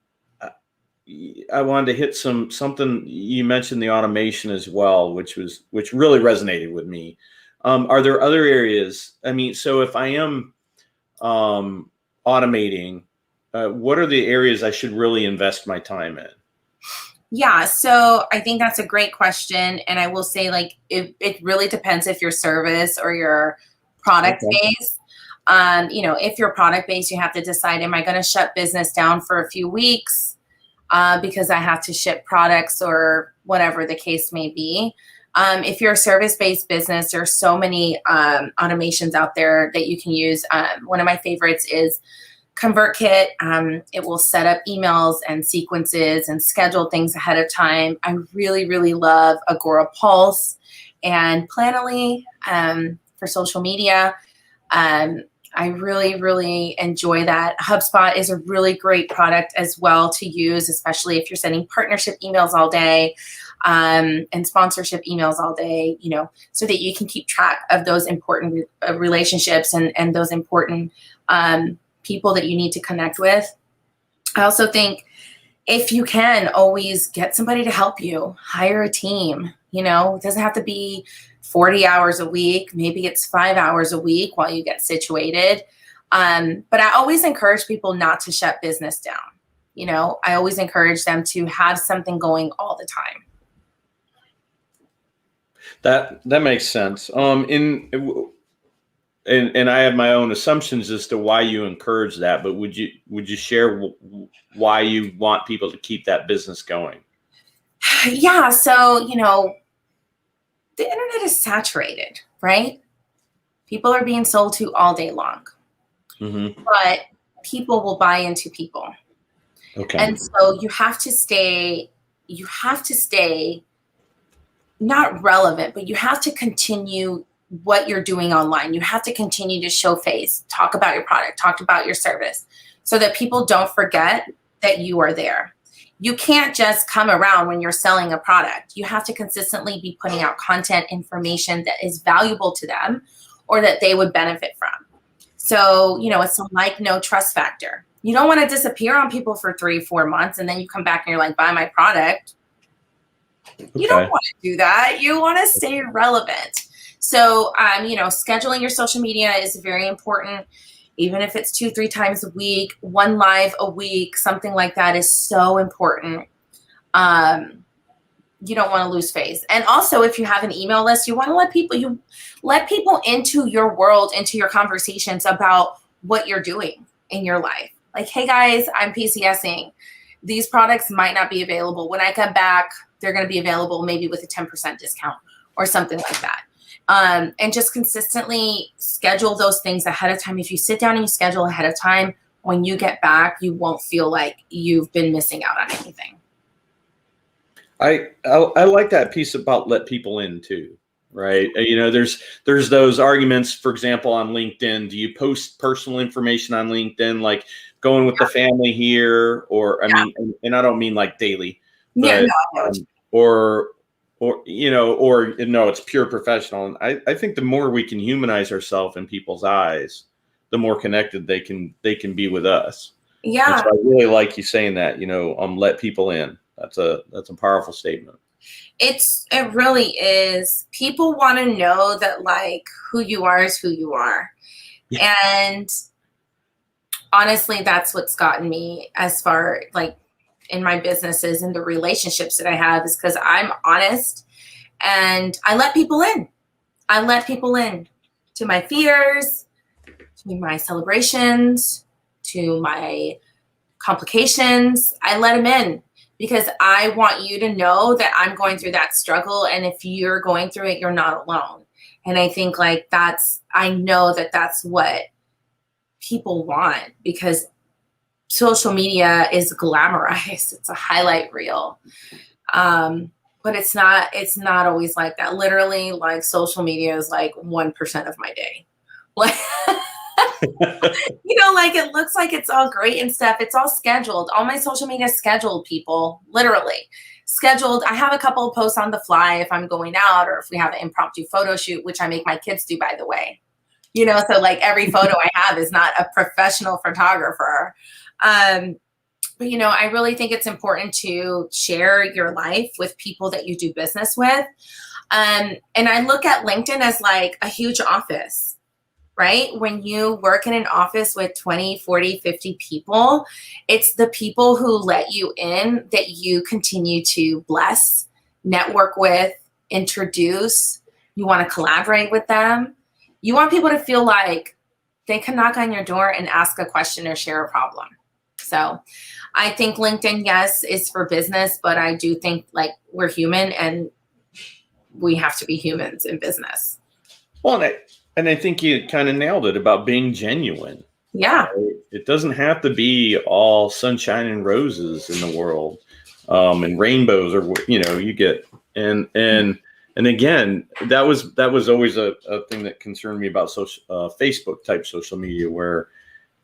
A: I wanted to hit something you mentioned, the automation as well, which really resonated with me. Are there other areas? I mean, so if I am automating, what are the areas I should really invest my time in?
B: Yeah, so I think that's a great question. And I will say, like, it really depends if your service or your product base. If you're product based, you have to decide, am I going to shut business down for a few weeks because I have to ship products or whatever the case may be. If you're a service-based business, there's so many automations out there that you can use. One of my favorites is ConvertKit. It will set up emails and sequences and schedule things ahead of time. I really, really love Agora Pulse and Planoly for social media. I really, really enjoy that. HubSpot is a really great product as well to use, especially if you're sending partnership emails all day and sponsorship emails all day, so that you can keep track of those important relationships and those important people that you need to connect with. I also think if you can, always get somebody to help you, hire a team. It doesn't have to be 40 hours a week. Maybe it's 5 hours a week while you get situated. But I always encourage people not to shut business down. I always encourage them to have something going all the time.
A: That makes sense. And I have my own assumptions as to why you encourage that, but would you share why you want people to keep that business going?
B: Yeah. So, the internet is saturated, right? People are being sold to all day long, but people will buy into people.
A: Okay.
B: And so you have to stay not relevant, but you have to continue what you're doing online. You have to continue to show face, talk about your product, talk about your service, so that people don't forget that you are there. You can't just come around when you're selling a product. You have to consistently be putting out content, information that is valuable to them or that they would benefit from. So, it's a like, no trust factor. You don't want to disappear on people for 3-4 months and then you come back and you're like, buy my product. You don't want to do that. You want to stay relevant. So, scheduling your social media is very important. Even if it's 2-3 times a week, 1 live a week, something like that is so important. You don't want to lose face. And also, if you have an email list, you want to let people into your world, into your conversations about what you're doing in your life. Like, hey guys, I'm PCSing. These products might not be available. When I come back, they're going to be available maybe with a 10% discount or something like that. And just consistently schedule those things ahead of time. If you sit down and you schedule ahead of time, when you get back, you won't feel like you've been missing out on anything.
A: I like that piece about let people in too, right? There's those arguments, for example, on LinkedIn. Do you post personal information on LinkedIn, like going with the family here, or I mean, and I don't mean like daily, but or no, it's pure professional. And I think the more we can humanize ourselves in people's eyes, the more connected they can be with us.
B: Yeah.
A: And so I really like you saying that, let people in. That's a powerful statement.
B: It really is. People want to know that like who you are is who you are. Yeah. And honestly, that's what's gotten me as far like in my businesses and the relationships that I have, is because I'm honest and I let people in. I let people in to my fears, to my celebrations, to my complications. I let them in because I want you to know that I'm going through that struggle. And if you're going through it, you're not alone. And I think like I know that that's what people want, because social media is glamorized. It's a highlight reel. But it's not always like that. Literally, like social media is like 1% of my day. Like, like it looks like it's all great and stuff. It's all scheduled. All my social media is scheduled, people, literally scheduled. I have a couple of posts on the fly if I'm going out or if we have an impromptu photo shoot, which I make my kids do, by the way. So like every photo I have is not a professional photographer. But, I really think it's important to share your life with people that you do business with. And I look at LinkedIn as like a huge office, right? When you work in an office with 20, 40, 50 people, it's the people who let you in that you continue to bless, network with, introduce. You want to collaborate with them. You want people to feel like they can knock on your door and ask a question or share a problem. So I think LinkedIn, yes, is for business, but I do think like we're human and we have to be humans in business.
A: Well, and I think you kind of nailed it about being genuine.
B: Yeah.
A: Right? It doesn't have to be all sunshine and roses in the world, and rainbows, or you get and again, that was always a thing that concerned me about Facebook type social media, where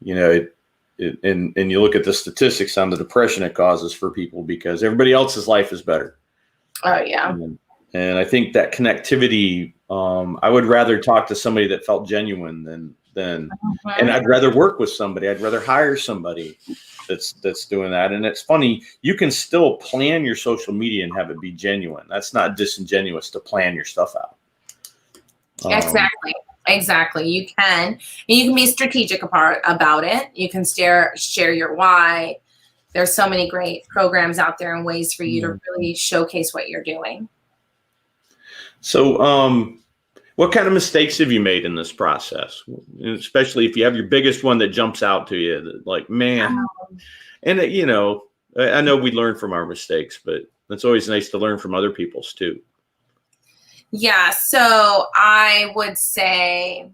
A: and you look at the statistics on the depression it causes for people because everybody else's life is better.
B: Oh yeah.
A: And I think that connectivity, I would rather talk to somebody that felt genuine than and I'd rather work with somebody. I'd rather hire somebody that's doing that. And it's funny, you can still plan your social media and have it be genuine. That's not disingenuous to plan your stuff out.
B: Exactly. You can. And you can be strategic about it. You can share your why. There's so many great programs out there and ways for you to really showcase what you're doing.
A: So, what kind of mistakes have you made in this process? Especially if you have your biggest one that jumps out to you, like, man, and I know we learn from our mistakes, but it's always nice to learn from other people's too.
B: Yeah. So I would say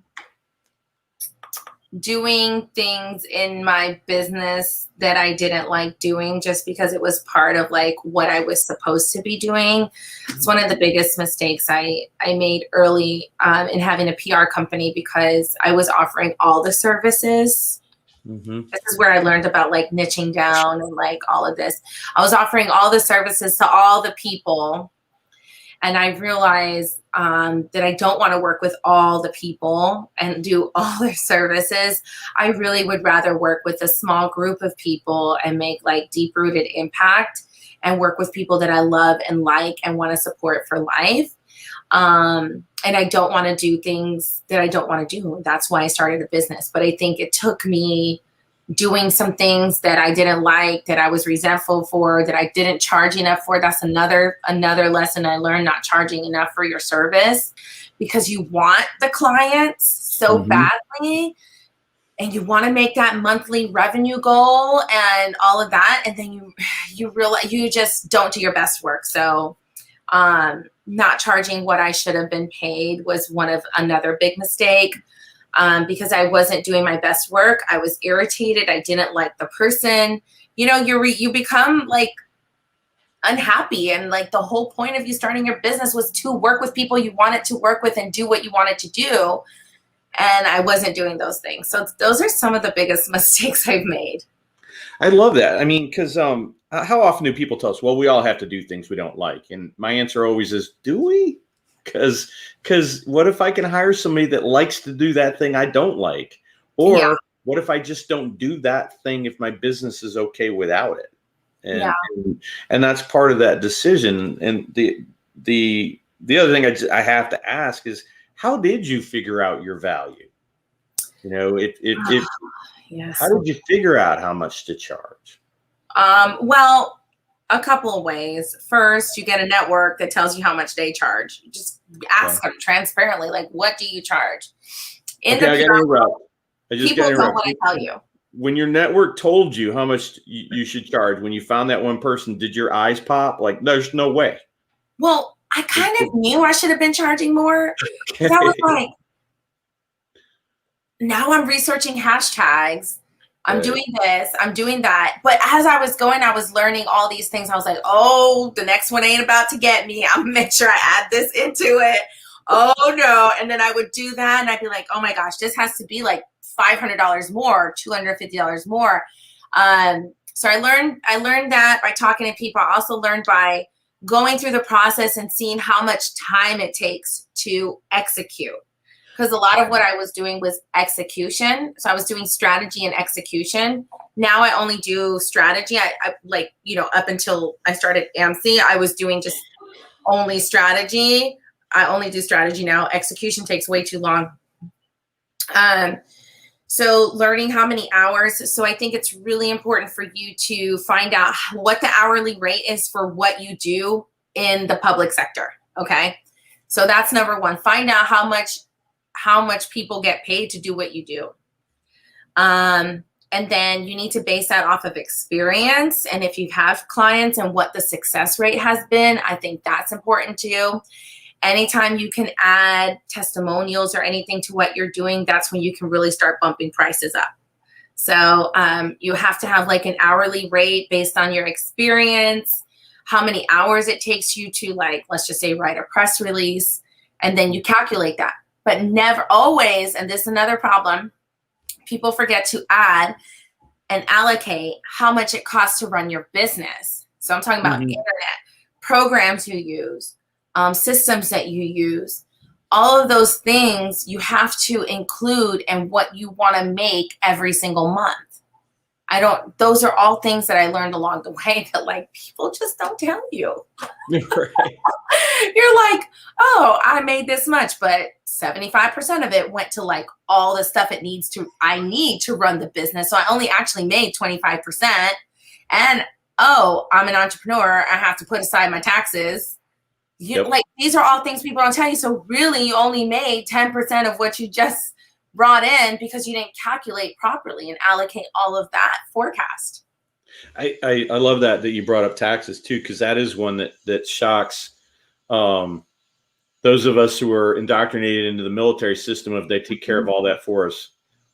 B: doing things in my business that I didn't like doing just because it was part of like what I was supposed to be doing. It's one of the biggest mistakes I made early in having a PR company, because I was offering all the services.
A: Mm-hmm.
B: This is where I learned about like niching down and like all of this. I was offering all the services to all the people. And I realized that I don't want to work with all the people and do all their services. I really would rather work with a small group of people and make like deep-rooted impact and work with people that I love and like and want to support for life. And I don't want to do things that I don't want to do. That's why I started a business. But I think it took me doing some things that I didn't like, that I was resentful for, that I didn't charge enough for. That's another lesson I learned, not charging enough for your service, because you want the clients so badly and you want to make that monthly revenue goal and all of that. And then you realize you just don't do your best work. So not charging what I should have been paid was another big mistake. Because I wasn't doing my best work. I was irritated. I didn't like the person. You know, you become like unhappy. And like the whole point of you starting your business was to work with people you wanted to work with and do what you wanted to do. And I wasn't doing those things. So those are some of the biggest mistakes I've made.
A: I love that. I mean, because how often do people tell us, well, we all have to do things we don't like? And my answer always is, do we? Because what if I can hire somebody that likes to do that thing I don't like? Or what if I just don't do that thing if my business is okay without it? And that's part of that decision. And the other thing I have to ask is, how did you figure out your value? You know,
B: yes.
A: How did you figure out how much to charge?
B: Well, a couple of ways. First, you get a network that tells you how much they charge. You just ask them transparently, like, what do you charge?
A: I gotta interrupt.
B: People don't want to tell you.
A: When your network told you how much you should charge, when you found that one person, did your eyes pop? Like, there's no way.
B: Well, I kind of knew I should have been charging more. Okay. I was like, now I'm researching hashtags. I'm doing this, I'm doing that. But as I was going, I was learning all these things. I was like, oh, the next one ain't about to get me. I'm gonna make sure I add this into it. Oh no. And then I would do that and I'd be like, oh my gosh, this has to be like $500 more, $250 more. So I learned that by talking to people. I also learned by going through the process and seeing how much time it takes to execute. Because a lot of what I was doing was execution. So I was doing strategy and execution. Now I only do strategy. I like, you know, up until I started AMC, I was doing just only strategy. I only do strategy now. Execution takes way too long. So learning how many hours. So I think it's really important for you to find out what the hourly rate is for what you do in the public sector. Okay. So that's number one. Find out how much people get paid to do what you do. And then you need to base that off of experience. And if you have clients and what the success rate has been, I think that's important too. Anytime you can add testimonials or anything to what you're doing, that's when you can really start bumping prices up. So you have to have like an hourly rate based on your experience, how many hours it takes you to, like, let's just say, write a press release, and then you calculate that. But never always, and this is another problem, people forget to add and allocate how much it costs to run your business. So I'm talking about internet, programs you use, systems that you use, all of those things you have to include in what you want to make every single month. Those are all things that I learned along the way that like people just don't tell you. Right. You're like, oh, I made this much, but 75% of it went to like all the stuff I need to run the business. So I only actually made 25%. And oh, I'm an entrepreneur. I have to put aside my taxes. Like, these are all things people don't tell you. So really you only made 10% of what you just brought in because you didn't calculate properly and allocate all of that forecast.
A: I love that you brought up taxes too, because that is one that shocks those of us who are indoctrinated into the military system. If they take care of all that for us,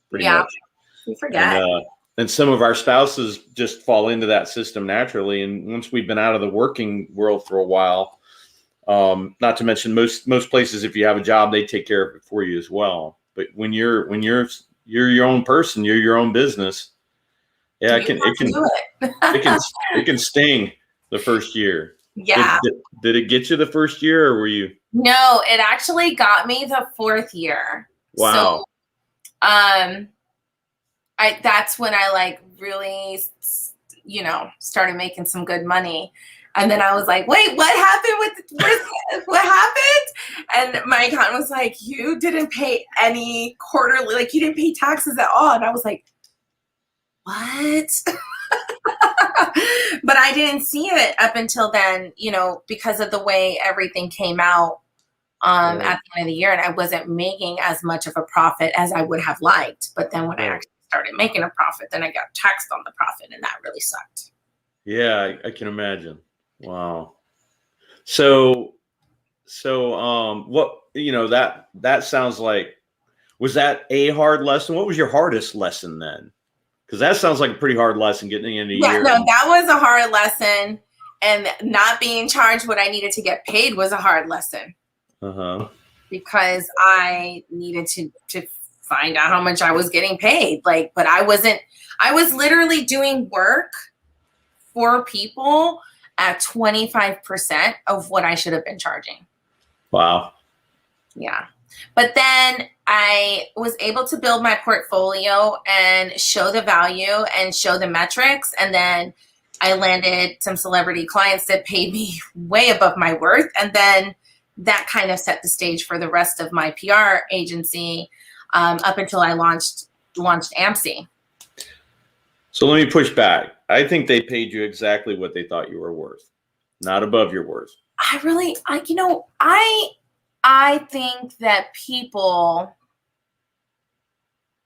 A: pretty
B: Yeah.
A: much.
B: We forget.
A: And some of our spouses just fall into that system naturally. And once we've been out of the working world for a while, not to mention most places, if you have a job, they take care of it for you as well. But when you're your own person, you're your own business. Yeah,
B: You have to do it.
A: it can sting the first year.
B: Yeah.
A: Did it get you the first year, or were you?
B: No, it actually got me the 4th year.
A: Wow.
B: So, that's when I like really, started making some good money. And then I was like, wait, what happened what happened? And my accountant was like, you didn't pay any quarterly, like you didn't pay taxes at all. And I was like, what? But I didn't see it up until then, because of the way everything came out at the end of the year, and I wasn't making as much of a profit as I would have liked. But then when I actually started making a profit, then I got taxed on the profit, and that really sucked.
A: Yeah, I can imagine. Wow. So what, that sounds like, was that a hard lesson? What was your hardest lesson then? Because that sounds like a pretty hard lesson getting into a year.
B: No, that was a hard lesson, and not being charged what I needed to get paid was a hard lesson. Because I needed to find out how much I was getting paid. But I was literally doing work for people at 25% of what I should have been charging.
A: Wow.
B: Yeah. But then I was able to build my portfolio and show the value and show the metrics. And then I landed some celebrity clients that paid me way above my worth. And then that kind of set the stage for the rest of my PR agency up until I launched AMC.
A: So let me push back. I think they paid you exactly what they thought you were worth, not above your worth.
B: I think that people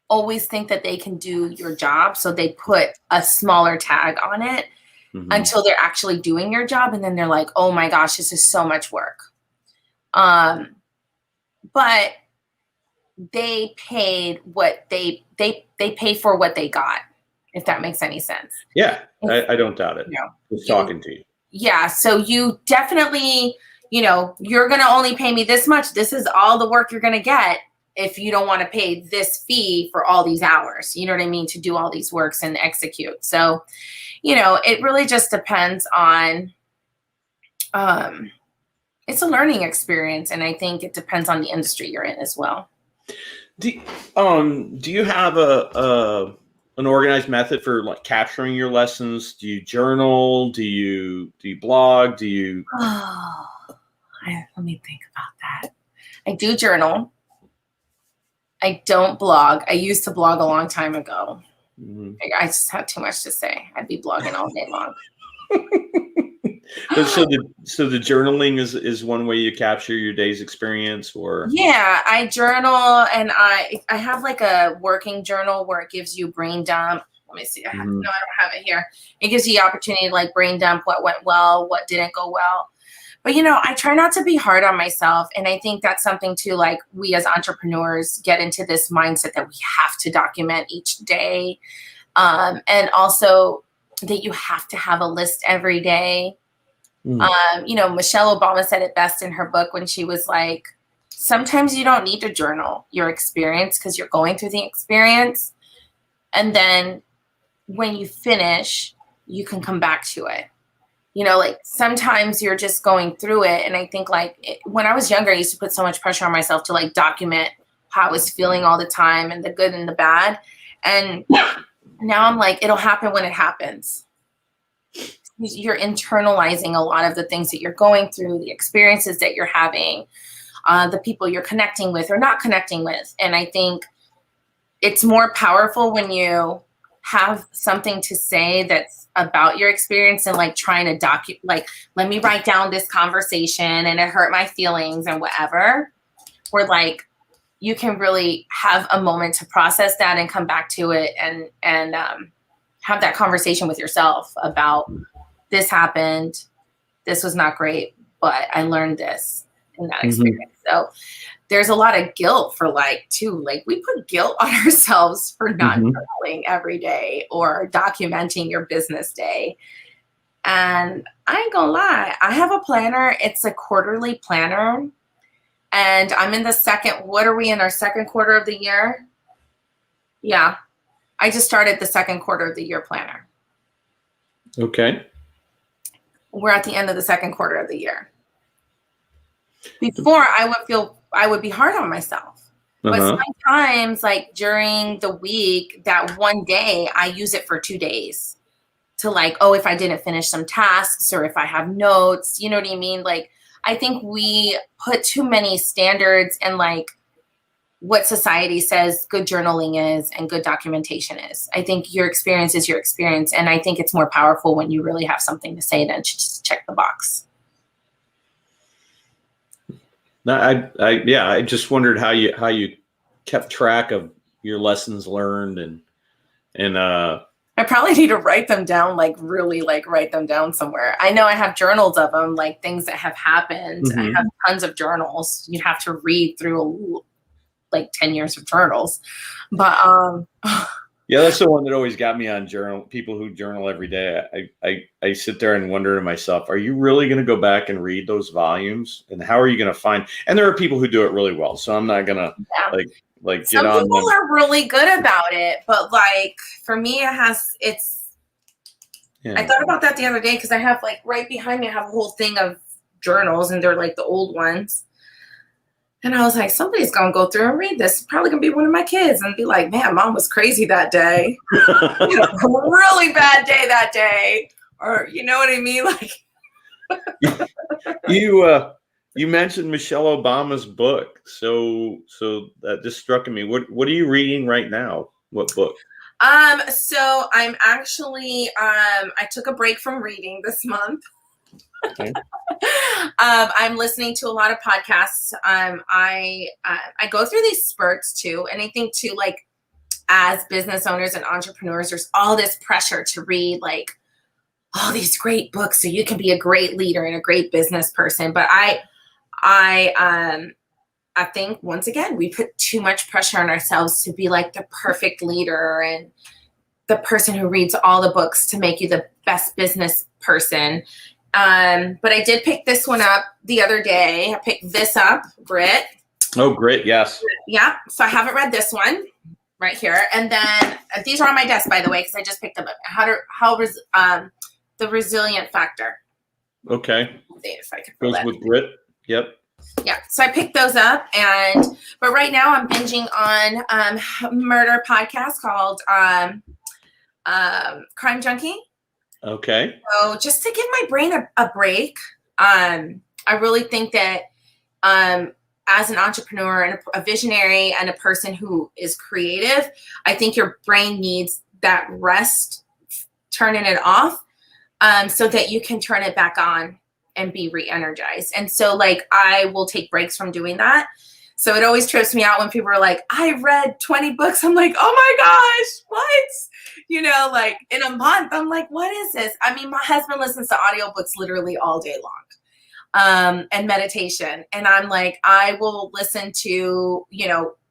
B: always think that they can do your job, so they put a smaller tag on it until they're actually doing your job, and then they're like, "Oh my gosh, this is so much work." But they paid what they pay for what they got, if that makes any sense.
A: Yeah, I don't doubt it. Just talking to you.
B: Yeah, so you definitely, you're going to only pay me this much. This is all the work you're going to get if you don't want to pay this fee for all these hours, you know what I mean, to do all these works and execute. So, it really just depends on, it's a learning experience. And I think it depends on the industry you're in as well.
A: Do you have an organized method for like capturing your lessons? Do you journal? Do you blog? Do you?
B: Let me think about that. I do journal. I don't blog. I used to blog a long time ago. I just had too much to say. I'd be blogging all day long.
A: So the journaling is one way you capture your day's experience, or?
B: Yeah, I journal, and I have like a working journal where it gives you brain dump. Let me see. No, I don't have it here. It gives you the opportunity to like brain dump what went well, what didn't go well. But, I try not to be hard on myself. And I think that's something too, like we as entrepreneurs get into this mindset that we have to document each day. And also that you have to have a list every day. Michelle Obama said it best in her book when she was like, sometimes you don't need to journal your experience because you're going through the experience. And then when you finish, you can come back to it. Like sometimes you're just going through it. And I think when I was younger, I used to put so much pressure on myself to like document how I was feeling all the time and the good and the bad. And now I'm like, it'll happen when it happens. You're internalizing a lot of the things that you're going through, the experiences that you're having, the people you're connecting with or not connecting with. And I think it's more powerful when you have something to say that's about your experience and like trying to let me write down this conversation and it hurt my feelings and whatever, where like you can really have a moment to process that and come back to it and have that conversation with yourself about this happened, this was not great, but I learned this in that experience. So there's a lot of guilt for we put guilt on ourselves for not
A: Mhm.
B: journaling every day or documenting your business day. And I ain't gonna lie, I have a planner. It's a quarterly planner. And I'm in what are we in our second quarter of the year? Yeah. I just started the second quarter of the year planner.
A: Okay.
B: We're at the end of the second quarter of the year. Before I would be hard on myself. But sometimes like during the week, that one day, I use it for 2 days to if I didn't finish some tasks or if I have notes, you know what I mean? Like, I think we put too many standards and what society says good journaling is and good documentation is. I think your experience is your experience. And I think it's more powerful when you really have something to say than to just check the box.
A: No, I just wondered how you kept track of your lessons learned and
B: I probably need to write them down, really write them down somewhere. I know I have journals of them, things that have happened. I have tons of journals. You'd have to read through 10 years of journals. But
A: yeah, that's the one that always got me on people who journal every day. I sit there and wonder to myself, are you really going to go back and read those volumes? And how are you going to find? And there are people who do it really well. So I'm not going to
B: some people are really good about it, but for me, it's. Yeah. I thought about that the other day because I have right behind me, I have a whole thing of journals, and they're the old ones. And I was like, somebody's gonna go through and read this. It's probably gonna be one of my kids and be like, "Man, mom was crazy that day. A really bad day that day," or you know what I mean,
A: You mentioned Michelle Obama's book, so that just struck me. What are you reading right now? What book?
B: So I'm actually I took a break from reading this month. Okay. I'm listening to a lot of podcasts. I go through these spurts too, and I think too, as business owners and entrepreneurs, there's all this pressure to read all these great books so you can be a great leader and a great business person. But I think once again, we put too much pressure on ourselves to be the perfect leader and the person who reads all the books to make you the best business person. But I did pick this one up the other day. I picked this up, Grit.
A: Oh, Grit, yes.
B: Yeah. So I haven't read this one right here. And then these are on my desk, by the way, because I just picked them up. The Resilient Factor.
A: Okay.
B: Let's see if I can
A: goes with Grit. Yep.
B: Yeah. So I picked those up, but right now I'm binging on murder podcast called Crime Junkie.
A: Okay.
B: So just to give my brain a break, I really think that as an entrepreneur and a visionary and a person who is creative, I think your brain needs that rest, turning it off, so that you can turn it back on and be re-energized. And so I will take breaks from doing that. So it always trips me out when people are like, I read 20 books. I'm like, oh my gosh, what? In a month, I'm like, what is this? I mean, my husband listens to audiobooks literally all day long, and meditation. And I'm like, I will listen to,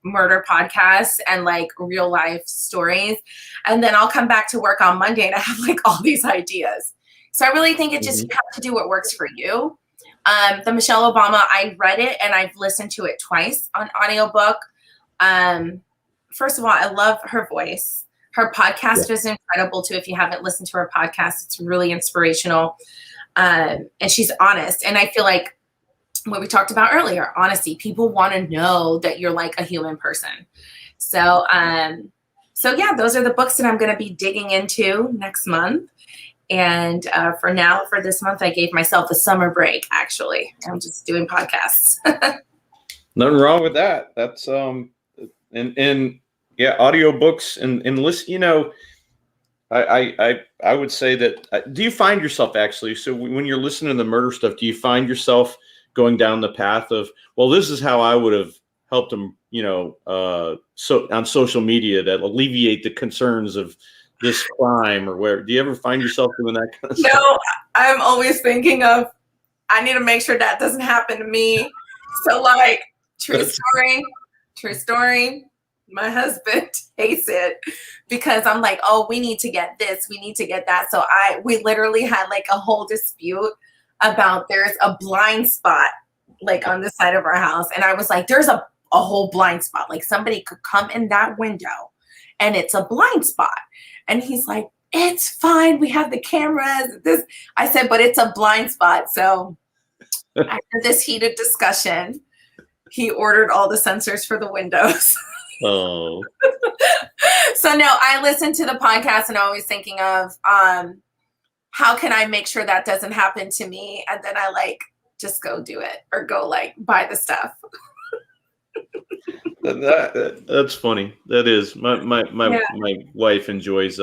B: murder podcasts and real life stories. And then I'll come back to work on Monday and I have all these ideas. So I really think it just, you have to do what works for you. The Michelle Obama, I read it and I've listened to it twice on audiobook. First of all, I love her voice. Her podcast is incredible too. If you haven't listened to her podcast, it's really inspirational. And she's honest. And I feel like what we talked about earlier, honesty, people want to know that you're a human person. So yeah, those are the books that I'm going to be digging into next month. And for this month, I gave myself a summer break, actually. I'm just doing podcasts.
A: Nothing wrong with that. That's audiobooks and listen, I would say that, do you find yourself actually, so when you're listening to the murder stuff, do you find yourself going down the path of, well, this is how I would have helped them, so on social media that alleviate the concerns of this crime or where? Do you ever find yourself doing that kind of stuff?
B: No, I'm always thinking of, I need to make sure that doesn't happen to me. So True story. True story. My husband hates it because I'm like, oh, we need to get this, we need to get that. So we literally had like a whole dispute about there's a blind spot like on the side of our house. And I was like, there's a whole blind spot. Like somebody could come in that window and it's a blind spot. And he's like, it's fine. We have the cameras. This, I said, but it's a blind spot. So after this heated discussion, he ordered all the sensors for the windows.
A: Oh.
B: So no, I listen to the podcast and always thinking of how can I make sure that doesn't happen to me? And then I like just go do it or go like buy the stuff.
A: That's funny. That is my wife enjoys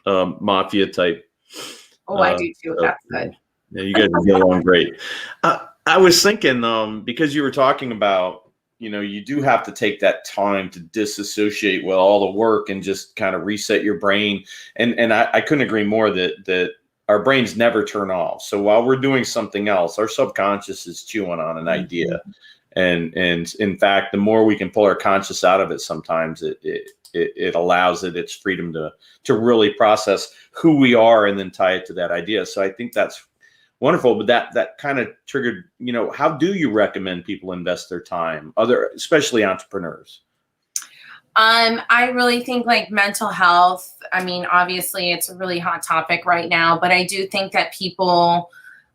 A: mafia type.
B: Oh, I do too. That's good.
A: Yeah, you guys get along great. I was thinking because you were talking about, you do have to take that time to disassociate with all the work and just kind of reset your brain. And I couldn't agree more that our brains never turn off. So while we're doing something else, our subconscious is chewing on an idea. And in fact, the more we can pull our conscious out of it, sometimes it allows it its freedom to really process who we are and then tie it to that idea. So I think that's wonderful. But that kind of triggered, how do you recommend people invest their time, especially entrepreneurs?
B: I really think like mental health. I mean, obviously it's a really hot topic right now, but I do think that people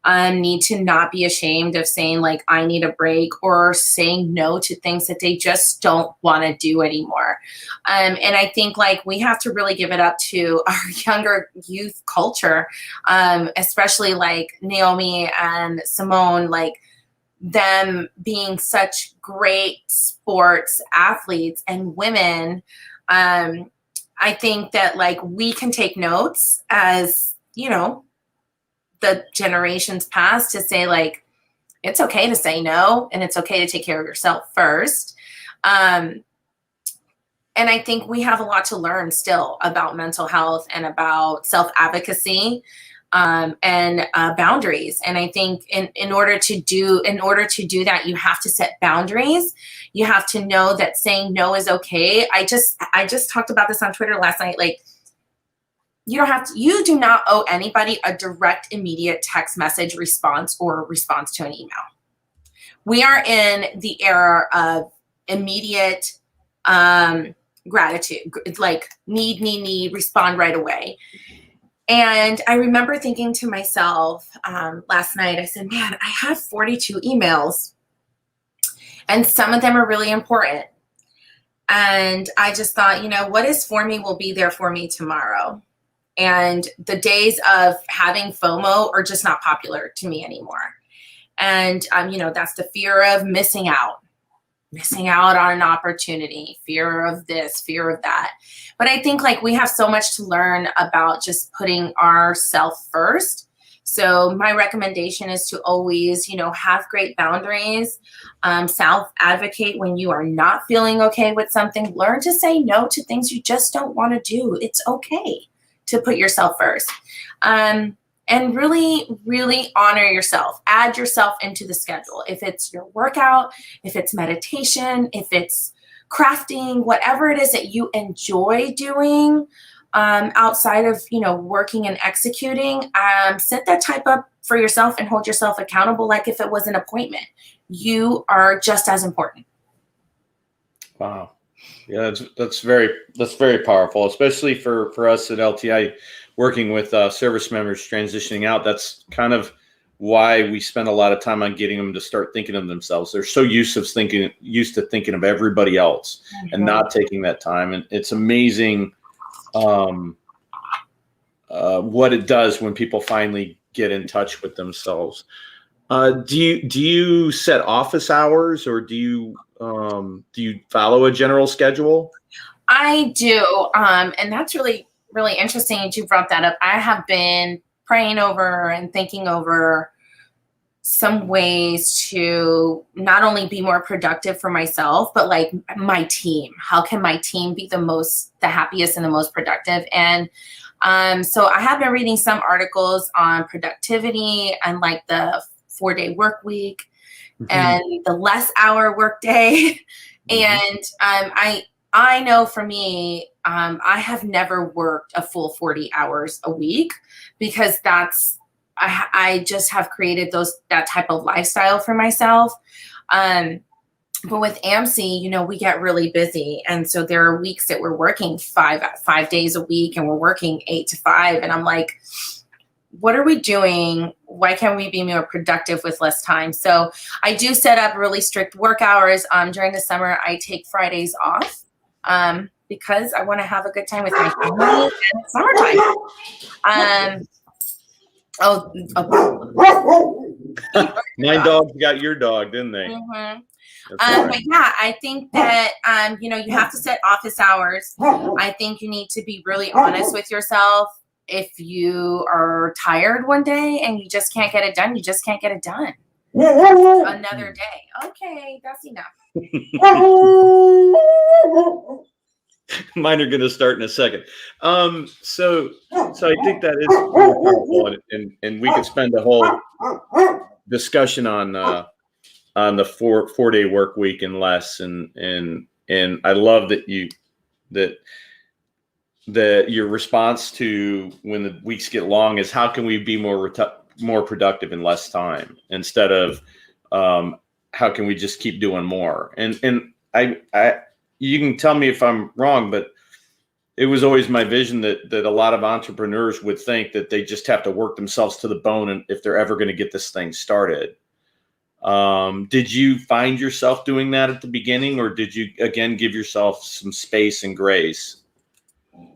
B: need to not be ashamed of saying like, I need a break, or saying no to things that they just don't want to do anymore. And I think like we have to really give it up to our younger youth culture, especially like Naomi and Simone, like them being such great sports athletes and women. I think that like we can take notes as, the generations past to say like, it's okay to say no, and it's okay to take care of yourself first. And I think we have a lot to learn still about mental health and about self-advocacy and boundaries. And I think in order to do that, you have to set boundaries. You have to know that saying no is okay. I just talked about this on Twitter last night. Like, you do not owe anybody a direct, immediate text message response or response to an email. We are in the era of immediate gratitude, like need, respond right away. And I remember thinking to myself last night, I said, man, I have 42 emails and some of them are really important. And I just thought, what is for me will be there for me tomorrow. And the days of having FOMO are just not popular to me anymore. And, that's the fear of missing out on an opportunity, fear of this, fear of that. But I think like we have so much to learn about just putting ourselves first. So my recommendation is to always, have great boundaries, self-advocate when you are not feeling okay with something. Learn to say no to things you just don't want to do. It's okay to put yourself first. And really, really honor yourself. Add yourself into the schedule. If it's your workout, if it's meditation, if it's crafting, whatever it is that you enjoy doing outside of, working and executing, set that type up for yourself and hold yourself accountable like if it was an appointment. You are just as important.
A: Wow. Yeah, that's very powerful, especially for us at LTI, working with service members transitioning out. That's kind of why we spend a lot of time on getting them to start thinking of themselves. They're so used to thinking of everybody else and not taking that time. And it's amazing what it does when people finally get in touch with themselves. Do you set office hours, or do you follow a general schedule?
B: I do. And that's really, really interesting that you brought that up. I have been praying over and thinking over some ways to not only be more productive for myself, but like my team. How can my team be the happiest and the most productive? And so I have been reading some articles on productivity and like the 4-day work week. and the less hour workday. And I know for me, I have never worked a full 40 hours a week because I just have created that type of lifestyle for myself. But with AMC, you know, we get really busy. And so there are weeks that we're working five days a week and we're working 8 to 5. And I'm like, what are we doing? Why can't we be more productive with less time? So I do set up really strict work hours. During the summer, I take Fridays off because I want to have a good time with my family and it's summertime.
A: My dogs got your dog, didn't they?
B: Mm-hmm. But yeah, I think that, you know, you have to set office hours. I think you need to be really honest with yourself. If you are tired one day and you just can't get it done, you just can't get it done. Another day. Okay, that's enough.
A: Mine are going to start in a second. So I think that is really powerful, and we could spend a whole discussion on the 4-day work week and less, and I love that your response to when the weeks get long is how can we be more productive in less time instead of how can we just keep doing more, and I you can tell me if I'm wrong, but it was always my vision that a lot of entrepreneurs would think that they just have to work themselves to the bone and if they're ever going to get this thing started. Did you find yourself doing that at the beginning, or did you again give yourself some space and grace?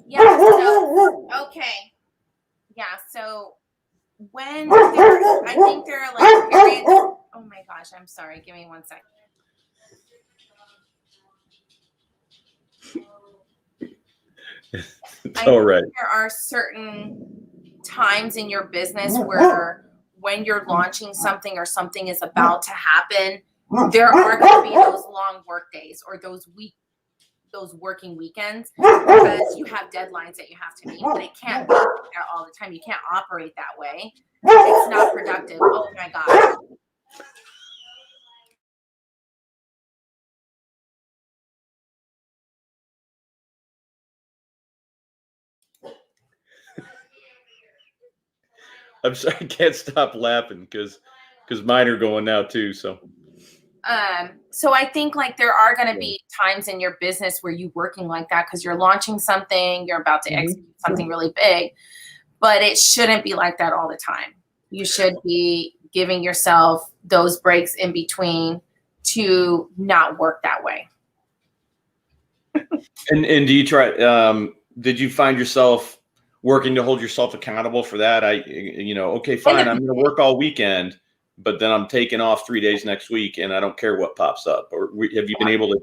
B: Yeah. So, okay. Yeah. So I think there are like periods. Oh my gosh. I'm sorry. Give me 1 second.
A: All right.
B: There are certain times in your business where when you're launching something or something is about to happen, there are going to be those long work days or those working weekends because you have deadlines that you have to meet, but it can't be there all the time. You can't operate that way. It's not productive. Oh my God.
A: I'm sorry, I can't stop laughing because mine are going now too. So
B: I think like there are going to be times in your business where you're working like that because you're launching something, you're about to execute something really big, but it shouldn't be like that all the time. You should be giving yourself those breaks in between to not work that way.
A: and do you try? Did you find yourself working to hold yourself accountable for that? Okay, fine, I'm going to work all weekend, but then I'm taking off 3 days next week, and I don't care what pops up. Or have you been able to?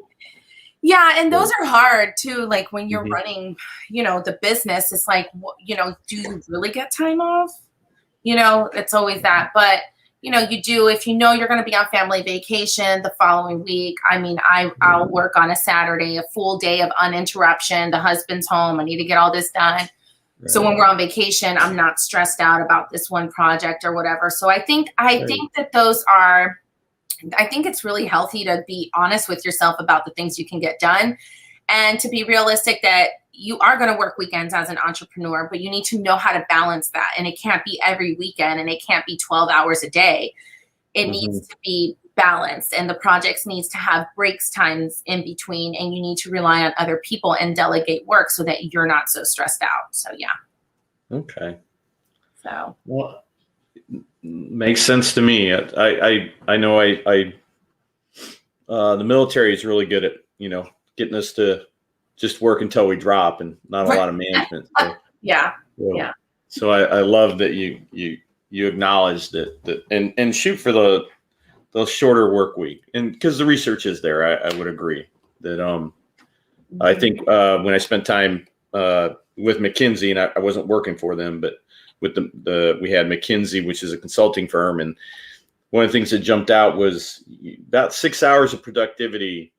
B: Yeah, and those are hard too. Like when you're running, the business, it's like, do you really get time off? It's always that. But you do if you're going to be on family vacation the following week. I mean, I'll work on a Saturday, a full day of uninterruption. The husband's home. I need to get all this done. Right. So when we're on vacation, I'm not stressed out about this one project or whatever. So I think that I think it's really healthy to be honest with yourself about the things you can get done and to be realistic that you are going to work weekends as an entrepreneur, but you need to know how to balance that. And it can't be every weekend and it can't be 12 hours a day. It needs to be balanced, and the projects needs to have breaks times in between, and you need to rely on other people and delegate work so that you're not so stressed out. So yeah.
A: Okay.
B: So
A: well, makes sense to me. I know the military is really good at getting us to just work until we drop and not a lot of management. So,
B: yeah.
A: So I love that you acknowledge that and shoot for the shorter work week, and because the research is there, I would agree that I think when I spent time with McKinsey, and I wasn't working for them, but with we had McKinsey, which is a consulting firm, and one of the things that jumped out was about 6 hours of productivity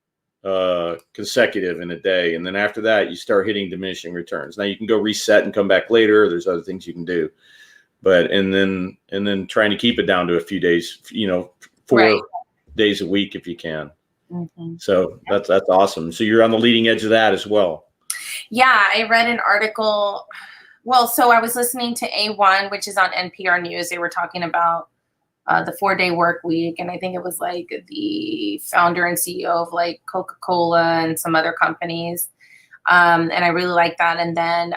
A: consecutive in a day, and then after that you start hitting diminishing returns. Now you can go reset and come back later. There's other things you can do, but and then trying to keep it down to a few days, 4 days a week if you can.
B: Mm-hmm.
A: So that's awesome. So you're on the leading edge of that as well.
B: Yeah, I read an article. Well, so I was listening to A1, which is on NPR News. They were talking about the 4-day work week. And I think it was like the founder and CEO of like Coca-Cola and some other companies. And I really like that. And then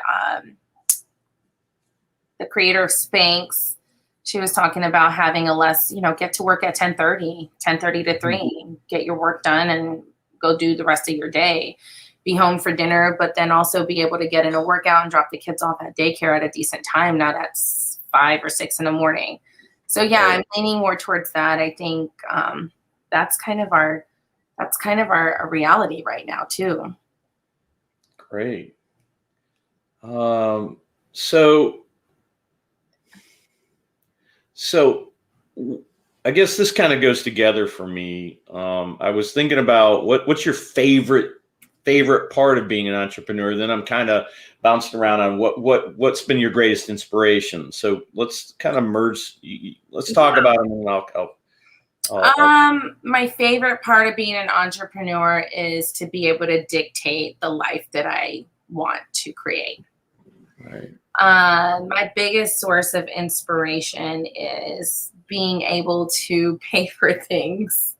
B: the creator of Spanx, she was talking about having a less, get to work at 10:30 to 3, get your work done and go do the rest of your day. Be home for dinner, but then also be able to get in a workout and drop the kids off at daycare at a decent time, not at 5 or 6 in the morning. So yeah, I'm leaning more towards that. I think that's kind of our reality right now too.
A: Great. So I guess this kind of goes together for me. I was thinking about what's your favorite part of being an entrepreneur. Then I'm kind of bouncing around on what's been your greatest inspiration. So let's kind of merge. Let's talk about them, and I'll
B: my favorite part of being an entrepreneur is to be able to dictate the life that I want to create.
A: Right.
B: My biggest source of inspiration is being able to pay for things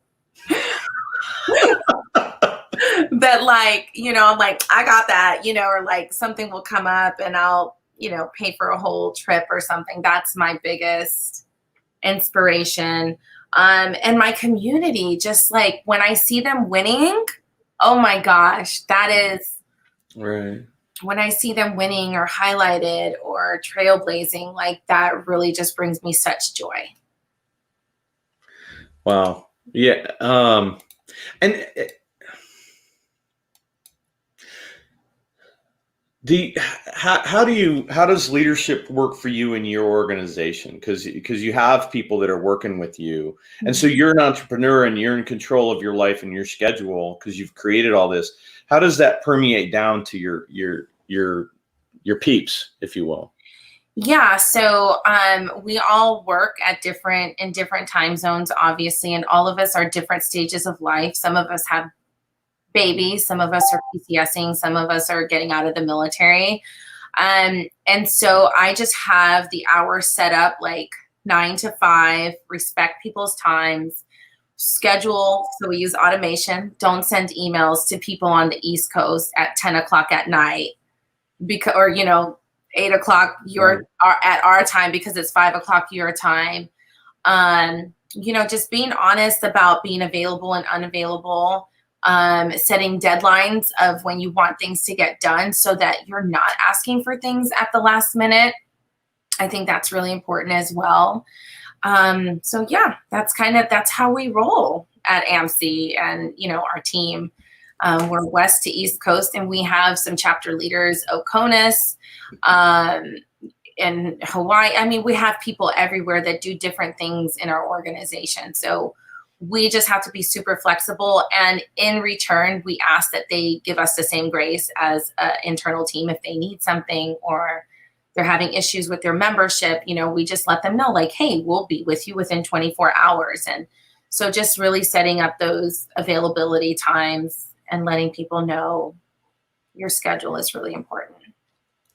B: that like, I'm like, I got that, or like something will come up and I'll, pay for a whole trip or something. That's my biggest inspiration. And my community, just like when I see them winning, oh my gosh, that is
A: right.
B: When I see them winning or highlighted or trailblazing, like that really just brings me such joy.
A: Wow. Yeah. And how does leadership work for you in your organization? Because you have people that are working with you, and so you're an entrepreneur and you're in control of your life and your schedule because you've created all this. How does that permeate down to your peeps, if you will?
B: Yeah, so we all work in different time zones, obviously, and all of us are different stages of life. Some of us have babies, some of us are PCSing, some of us are getting out of the military. And so I just have the hours set up like 9 to 5, respect people's times, schedule. So we use automation. Don't send emails to people on the East Coast at 10 o'clock at night because, or, 8 o'clock at our time because it's 5 o'clock your time. Just being honest about being available and unavailable. Setting deadlines of when you want things to get done so that you're not asking for things at the last minute. I think that's really important as well. So yeah, that's how we roll at AMC and, our team. We're West to East Coast and we have some chapter leaders, Oconus, in Hawaii. I mean, we have people everywhere that do different things in our organization. So we just have to be super flexible. And in return, we ask that they give us the same grace as an internal team. If they need something or they're having issues with their membership, we just let them know like, hey, we'll be with you within 24 hours. And so just really setting up those availability times and letting people know your schedule is really important.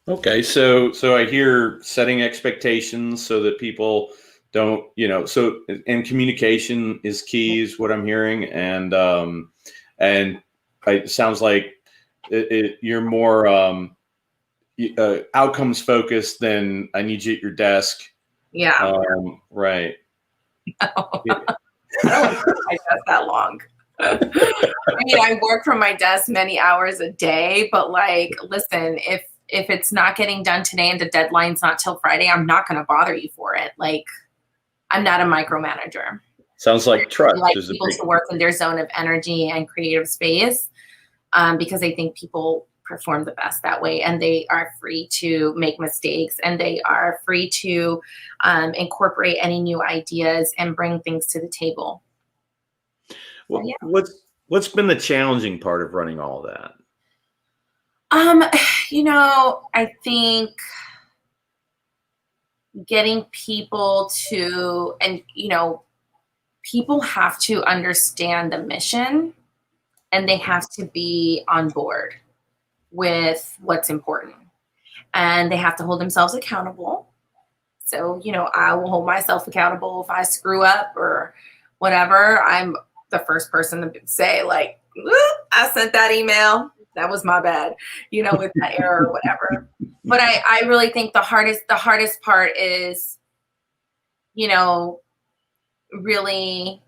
A: Okay. So I hear setting expectations so that people don't, and communication is key is what I'm hearing. And it sounds like you're more outcomes focused than I need you at your desk.
B: Yeah.
A: Right.
B: No. Yeah. I don't work from my desk that long. I mean, I work from my desk many hours a day, but like, listen, if it's not getting done today and the deadline's not till Friday, I'm not going to bother you for it. Like, I'm not a micromanager.
A: Sounds like trust.
B: I like people to work in their zone of energy and creative space because I think people perform the best that way, and they are free to make mistakes, and they are free to incorporate any new ideas and bring things to the table.
A: Well, yeah. What's been the challenging part of running all of that?
B: I think getting people to, and people have to understand the mission and they have to be on board with what's important. And they have to hold themselves accountable. So, I will hold myself accountable if I screw up or whatever. I'm the first person to say, like, I sent that email. That was my bad, with that error or whatever. But I really think the hardest part is, really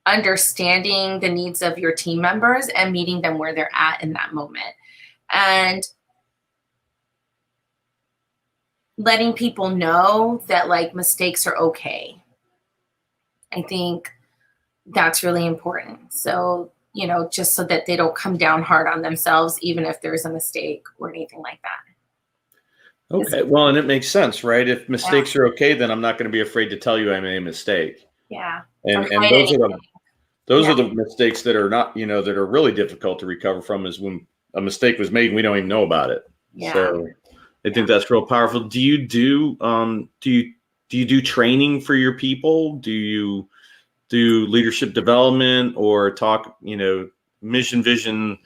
B: understanding the needs of your team members and meeting them where they're at in that moment. And letting people know that, like, mistakes are okay. I think that's really important. So, just so that they don't come down hard on themselves, even if there's a mistake or anything like that.
A: Okay. Well, and it makes sense, right? If mistakes are okay, then I'm not going to be afraid to tell you I made a mistake.
B: Yeah.
A: And those are the mistakes that are not, that are really difficult to recover from, is when a mistake was made and we don't even know about it.
B: Yeah.
A: So I think that's real powerful. Do you do training for your people? Do you do leadership development or talk, mission, vision,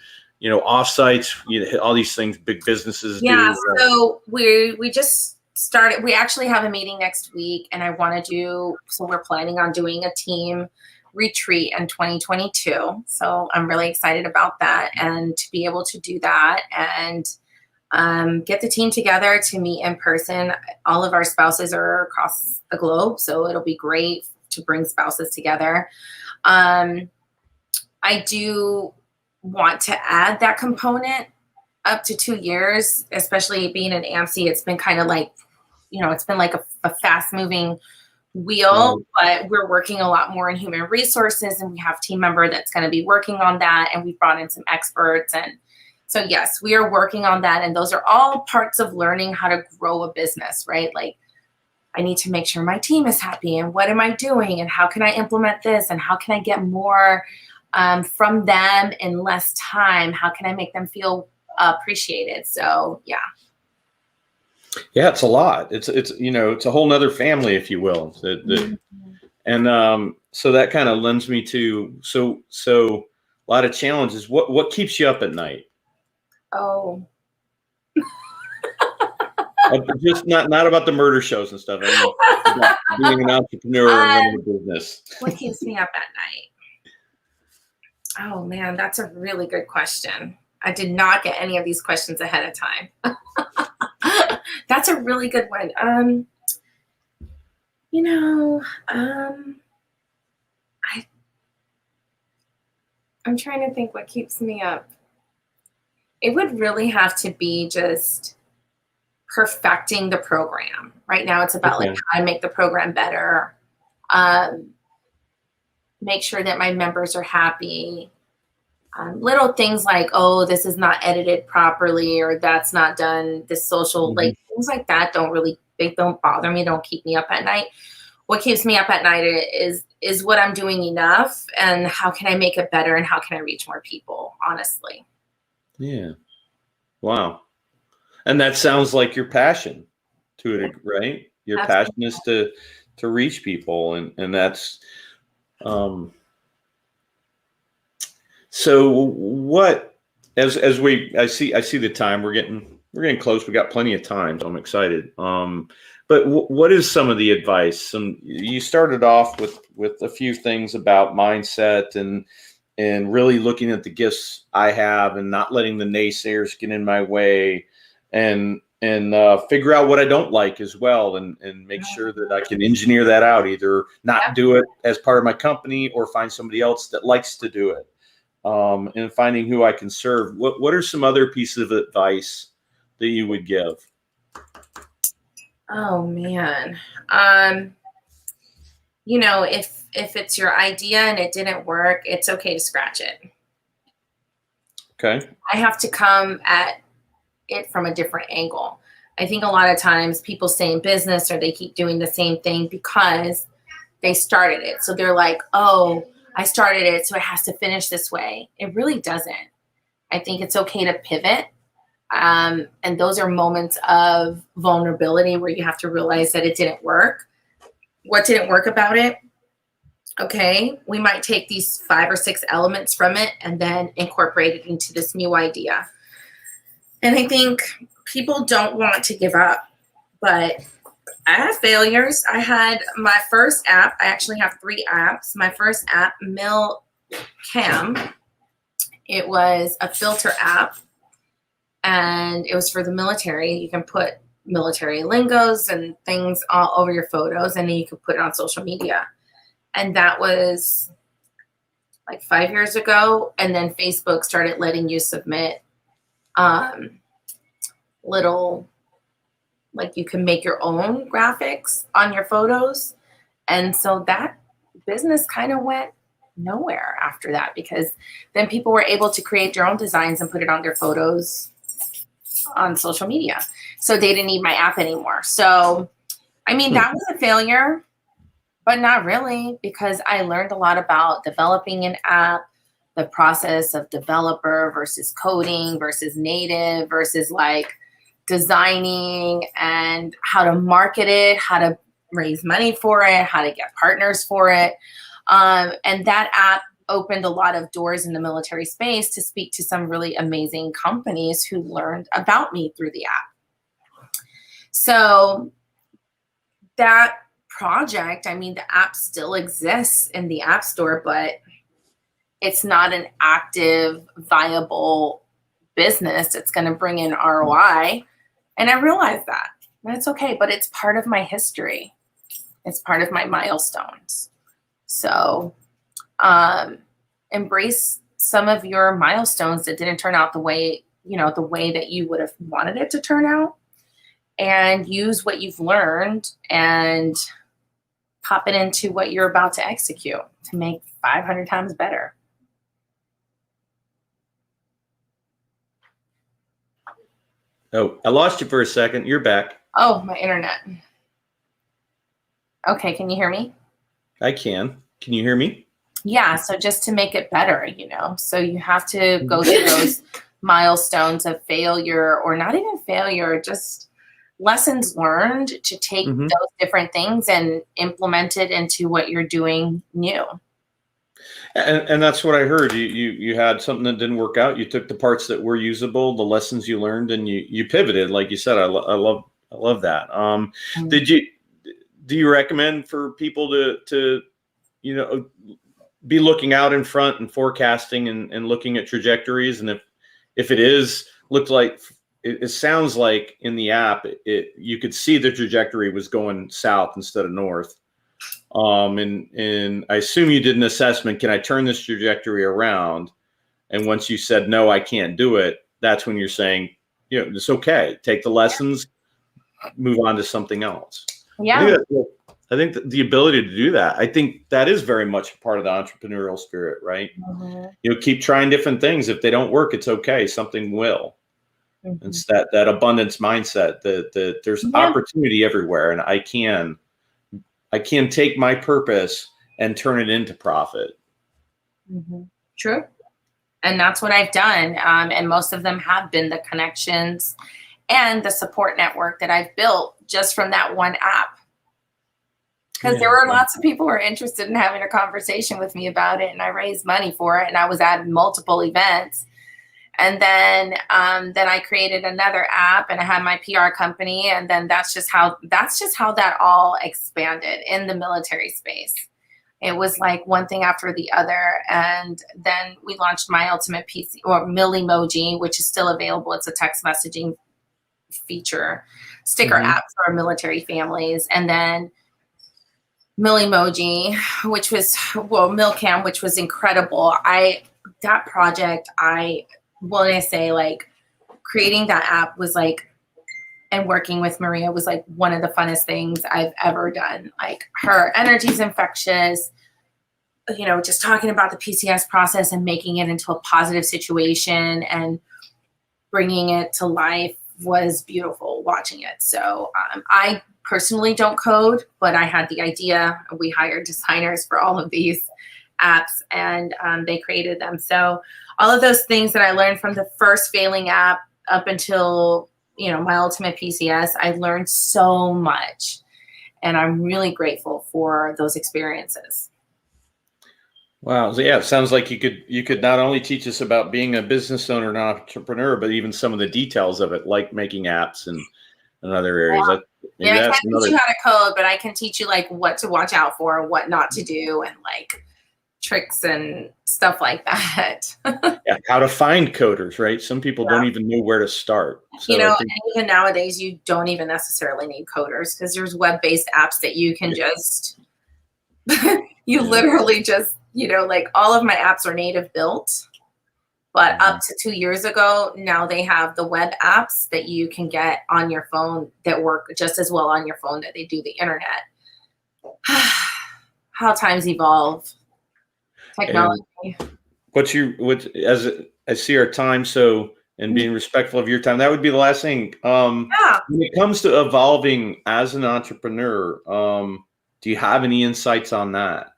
A: offsites, all these things big businesses do?
B: Yeah. So we just started. We actually have a meeting next week, and so we're planning on doing a team retreat in 2022. So I'm really excited about that, and to be able to do that and get the team together to meet in person. All of our spouses are across the globe, so it'll be great to bring spouses together. I do want to add that component up to 2 years, especially being an AMC. It's been kind of like, it's been like a fast moving wheel, but we're working a lot more in human resources, and we have a team member that's going to be working on that. And we've brought in some experts. And so, yes, we are working on that. And those are all parts of learning how to grow a business, right? Like, I need to make sure my team is happy, and what am I doing, and how can I implement this, and how can I get more from them in less time? How can I make them feel appreciated? So, yeah.
A: Yeah, it's a lot. It's it's a whole nother family, if you will. And so that kind of lends me to so a lot of challenges. What keeps you up at night?
B: Oh.
A: Just not about the murder shows and stuff. I mean, about being an entrepreneur and running a business.
B: What keeps me up at night? Oh man, that's a really good question. I did not get any of these questions ahead of time. That's a really good one. I'm trying to think what keeps me up. It would really have to be just perfecting the program. Right now it's about like how to make the program better, make sure that my members are happy. Little things like, oh, this is not edited properly, or that's not done, this social, like things like that they don't bother me, don't keep me up at night. What keeps me up at night is what I'm doing enough, and how can I make it better, and how can I reach more people, honestly.
A: Yeah. Wow. And that sounds like your passion to it, right? Your passion is to reach people, and that's so what as I see the time, we're getting close. We got plenty of time, so I'm excited. But what is some of the advice? You started off with a few things about mindset and really looking at the gifts I have and not letting the naysayers get in my way, and figure out what I don't like as well, and make sure that I can engineer that out, either not do it as part of my company or find somebody else that likes to do it, and finding who I can serve. What are some other pieces of advice that you would give?
B: Oh man. If it's your idea and it didn't work, it's okay to scratch it.
A: Okay.
B: I have to come at it from a different angle. I think a lot of times people stay in business or they keep doing the same thing because they started it. So they're like, oh, I started it, so it has to finish this way. It really doesn't. I think it's okay to pivot. And those are moments of vulnerability where you have to realize that it didn't work. What didn't work about it? okay, we might take these 5 or 6 elements from it and then incorporate it into this new idea. And I think people don't want to give up, but I have failures. I had my first app. I actually have 3 apps. My first app, Cam, it was a filter app, and it was for the military. You can put military lingos and things all over your photos, and then you can put it on social media. And that was like 5 years ago. And then Facebook started letting you submit little, like you can make your own graphics on your photos. And so that business kind of went nowhere after that, because then people were able to create their own designs and put it on their photos on social media. So they didn't need my app anymore. So, I mean, that was a failure, but not really, because I learned a lot about developing an app, the process of developer versus coding versus native versus like designing, and how to market it, how to raise money for it, how to get partners for it. And that app opened a lot of doors in the military space to speak to some really amazing companies who learned about me through the app. So that project, I mean, the app still exists in the App Store, but it's not an active, viable business. It's going to bring in ROI. And I realize that. And it's okay, but it's part of my history. It's part of my milestones. So embrace some of your milestones that didn't turn out the way that you would have wanted it to turn out, and use what you've learned and pop it into what you're about to execute to make 500 times better.
A: Oh, I lost you for a second. You're back.
B: Oh, my internet. Okay, can you hear me?
A: I can. Can you hear me?
B: Yeah, so just to make it better, so you have to go through those milestones of failure, or not even failure, just lessons learned to take those different things and implement it into what you're doing new.
A: And that's what I heard. You had something that didn't work out. You took the parts that were usable, the lessons you learned, and you pivoted. Like you said, I love that. Do you recommend for people to be looking out in front and forecasting and looking at trajectories? And if it is looked like it sounds like in the app, you could see the trajectory was going south instead of north. And I assume you did an assessment. Can I turn this trajectory around? And once you said, no, I can't do it, that's when you're saying, it's okay. Take the lessons, move on to something else.
B: Yeah.
A: I think the ability to do that, I think that is very much part of the entrepreneurial spirit, right? Mm-hmm. Keep trying different things. If they don't work, it's okay. Something will. Mm-hmm. It's that abundance mindset that there's opportunity everywhere, and I can take my purpose and turn it into profit.
B: Mm-hmm. True. And that's what I've done. And most of them have been the connections and the support network that I've built just from that one app. Because there were lots of people who were interested in having a conversation with me about it, and I raised money for it, and I was at multiple events. And then I created another app, and I had my PR company, and then that's just how that all expanded in the military space. It was like one thing after the other, and then we launched My Ultimate PC, or Millimoji, which is still available. It's a text messaging feature sticker app for our military families, and then Millimoji, Milcam, which was incredible. That project, when I say like creating that app was like, and working with Maria was like one of the funnest things I've ever done. Like, her energy's infectious, just talking about the PCS process and making it into a positive situation and bringing it to life was beautiful watching it. So I personally don't code, but I had the idea. We hired designers for all of these apps, and they created them. So all of those things that I learned from the first failing app up until, My Ultimate PCS, I learned so much, and I'm really grateful for those experiences.
A: Wow. So yeah, it sounds like you could not only teach us about being a business owner and entrepreneur, but even some of the details of it, like making apps and other areas. Maybe
B: Yeah, I can't
A: that's
B: teach
A: another.
B: you how to code, but I can teach you like what to watch out for and what not to do and like tricks and stuff like that.
A: Yeah, how to find coders, right? Some people don't even know where to start.
B: You
A: So I
B: know,
A: think
B: and even nowadays, you don't even necessarily need coders because there's web-based apps that you can just, you
A: yeah.
B: literally just, like all of my apps are native built. But
A: Mhm.
B: up to 2 years ago, now they have the web apps that you can get on your phone that work just as well on your phone that they do the internet. How times evolve.
A: And
B: Technology.
A: I see our time, so and being respectful of your time, that would be the last thing.
B: Yeah.
A: When it comes to evolving as an entrepreneur, do you have any insights on that?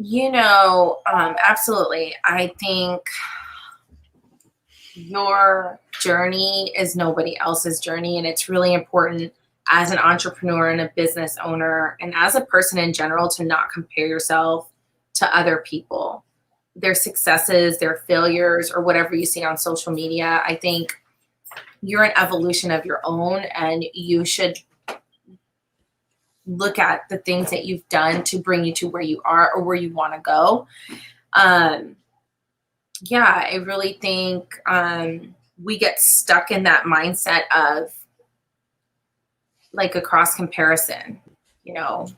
B: Absolutely. I think your journey is nobody else's journey. And it's really important as an entrepreneur and a business owner and as a person in general to not compare yourself to other people, their successes, their failures, or whatever you see on social media. I think you're an evolution of your own, and you should look at the things that you've done to bring you to where you are or where you want to go. Yeah, I really think we get stuck in that mindset of like a cross comparison, you know,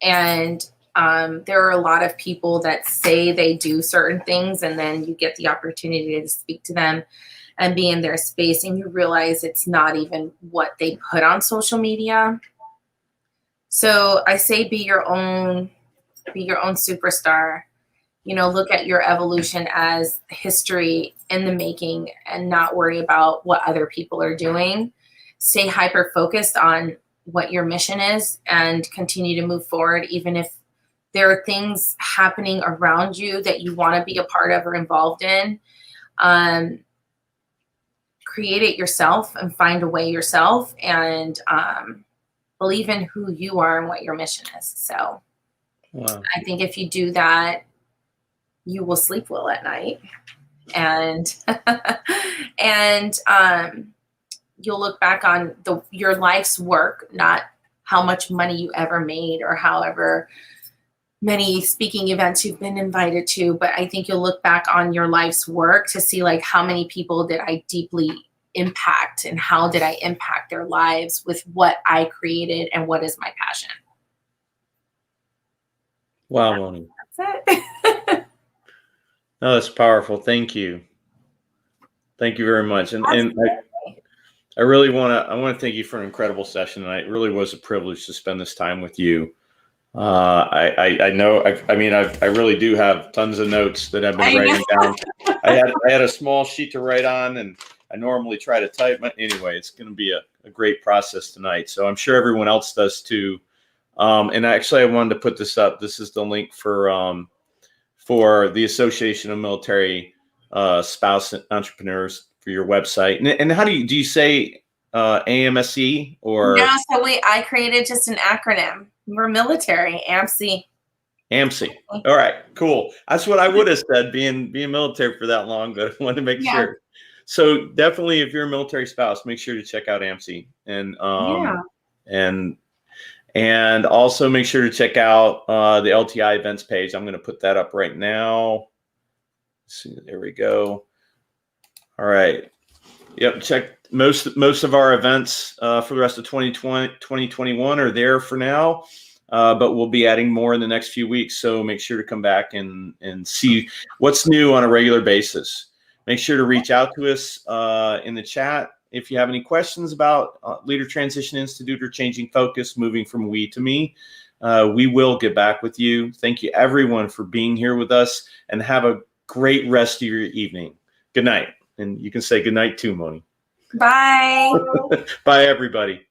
B: and there are a lot of people that say they do certain things, and then you get the opportunity to speak to them and be in their space, and you realize it's not even what they put on social media. So I say be your own superstar. Look at your evolution as history in the making and not worry about what other people are doing. Stay hyper focused on what your mission is and continue to move forward, even if there are things happening around you that you want to be a part of or involved in. Create it yourself and find a way yourself, and believe in who you are and what your mission is. So
A: Wow.
B: I think if you do that, you will sleep well at night, and and you'll look back on your life's work, not how much money you ever made or however many speaking events you've been invited to. But I think you'll look back on your life's work to see like how many people did I deeply impact and how did I impact their lives with what I created and what is my passion.
A: Wow, Moni.
B: That's it.
A: No, that's powerful. Thank you. Thank you very much. And I really I want to thank you for an incredible session tonight. It really was a privilege to spend this time with you. I know. I really do have tons of notes that I've been writing down. I had a small sheet to write on, and I normally try to type. Anyway, it's going to be a great process tonight. So I'm sure everyone else does too. And actually, I wanted to put this up. This is the link for the Association of Military Spouse Entrepreneurs for your website. And how do you say AMSE or?
B: No, so I created just an acronym. We're military, AMSE.
A: AMSE. All right, cool. That's what I would have said, being military for that long, but I wanted to make sure. So definitely, if you're a military spouse, make sure to check out AMSE, and also make sure to check out the LTI events page. I'm going to put that up right now. Let's see, there we go. All right. Yep. Check most of our events for the rest of 2021 are there for now. But we'll be adding more in the next few weeks. So make sure to come back and see what's new on a regular basis. Make sure to reach out to us in the chat if you have any questions about Leader Transition Institute or changing focus, moving from we to me. We will get back with you. Thank you, everyone, for being here with us, and have a great rest of your evening. Good night. And you can say good night too, Moni.
B: Bye.
A: Bye, everybody.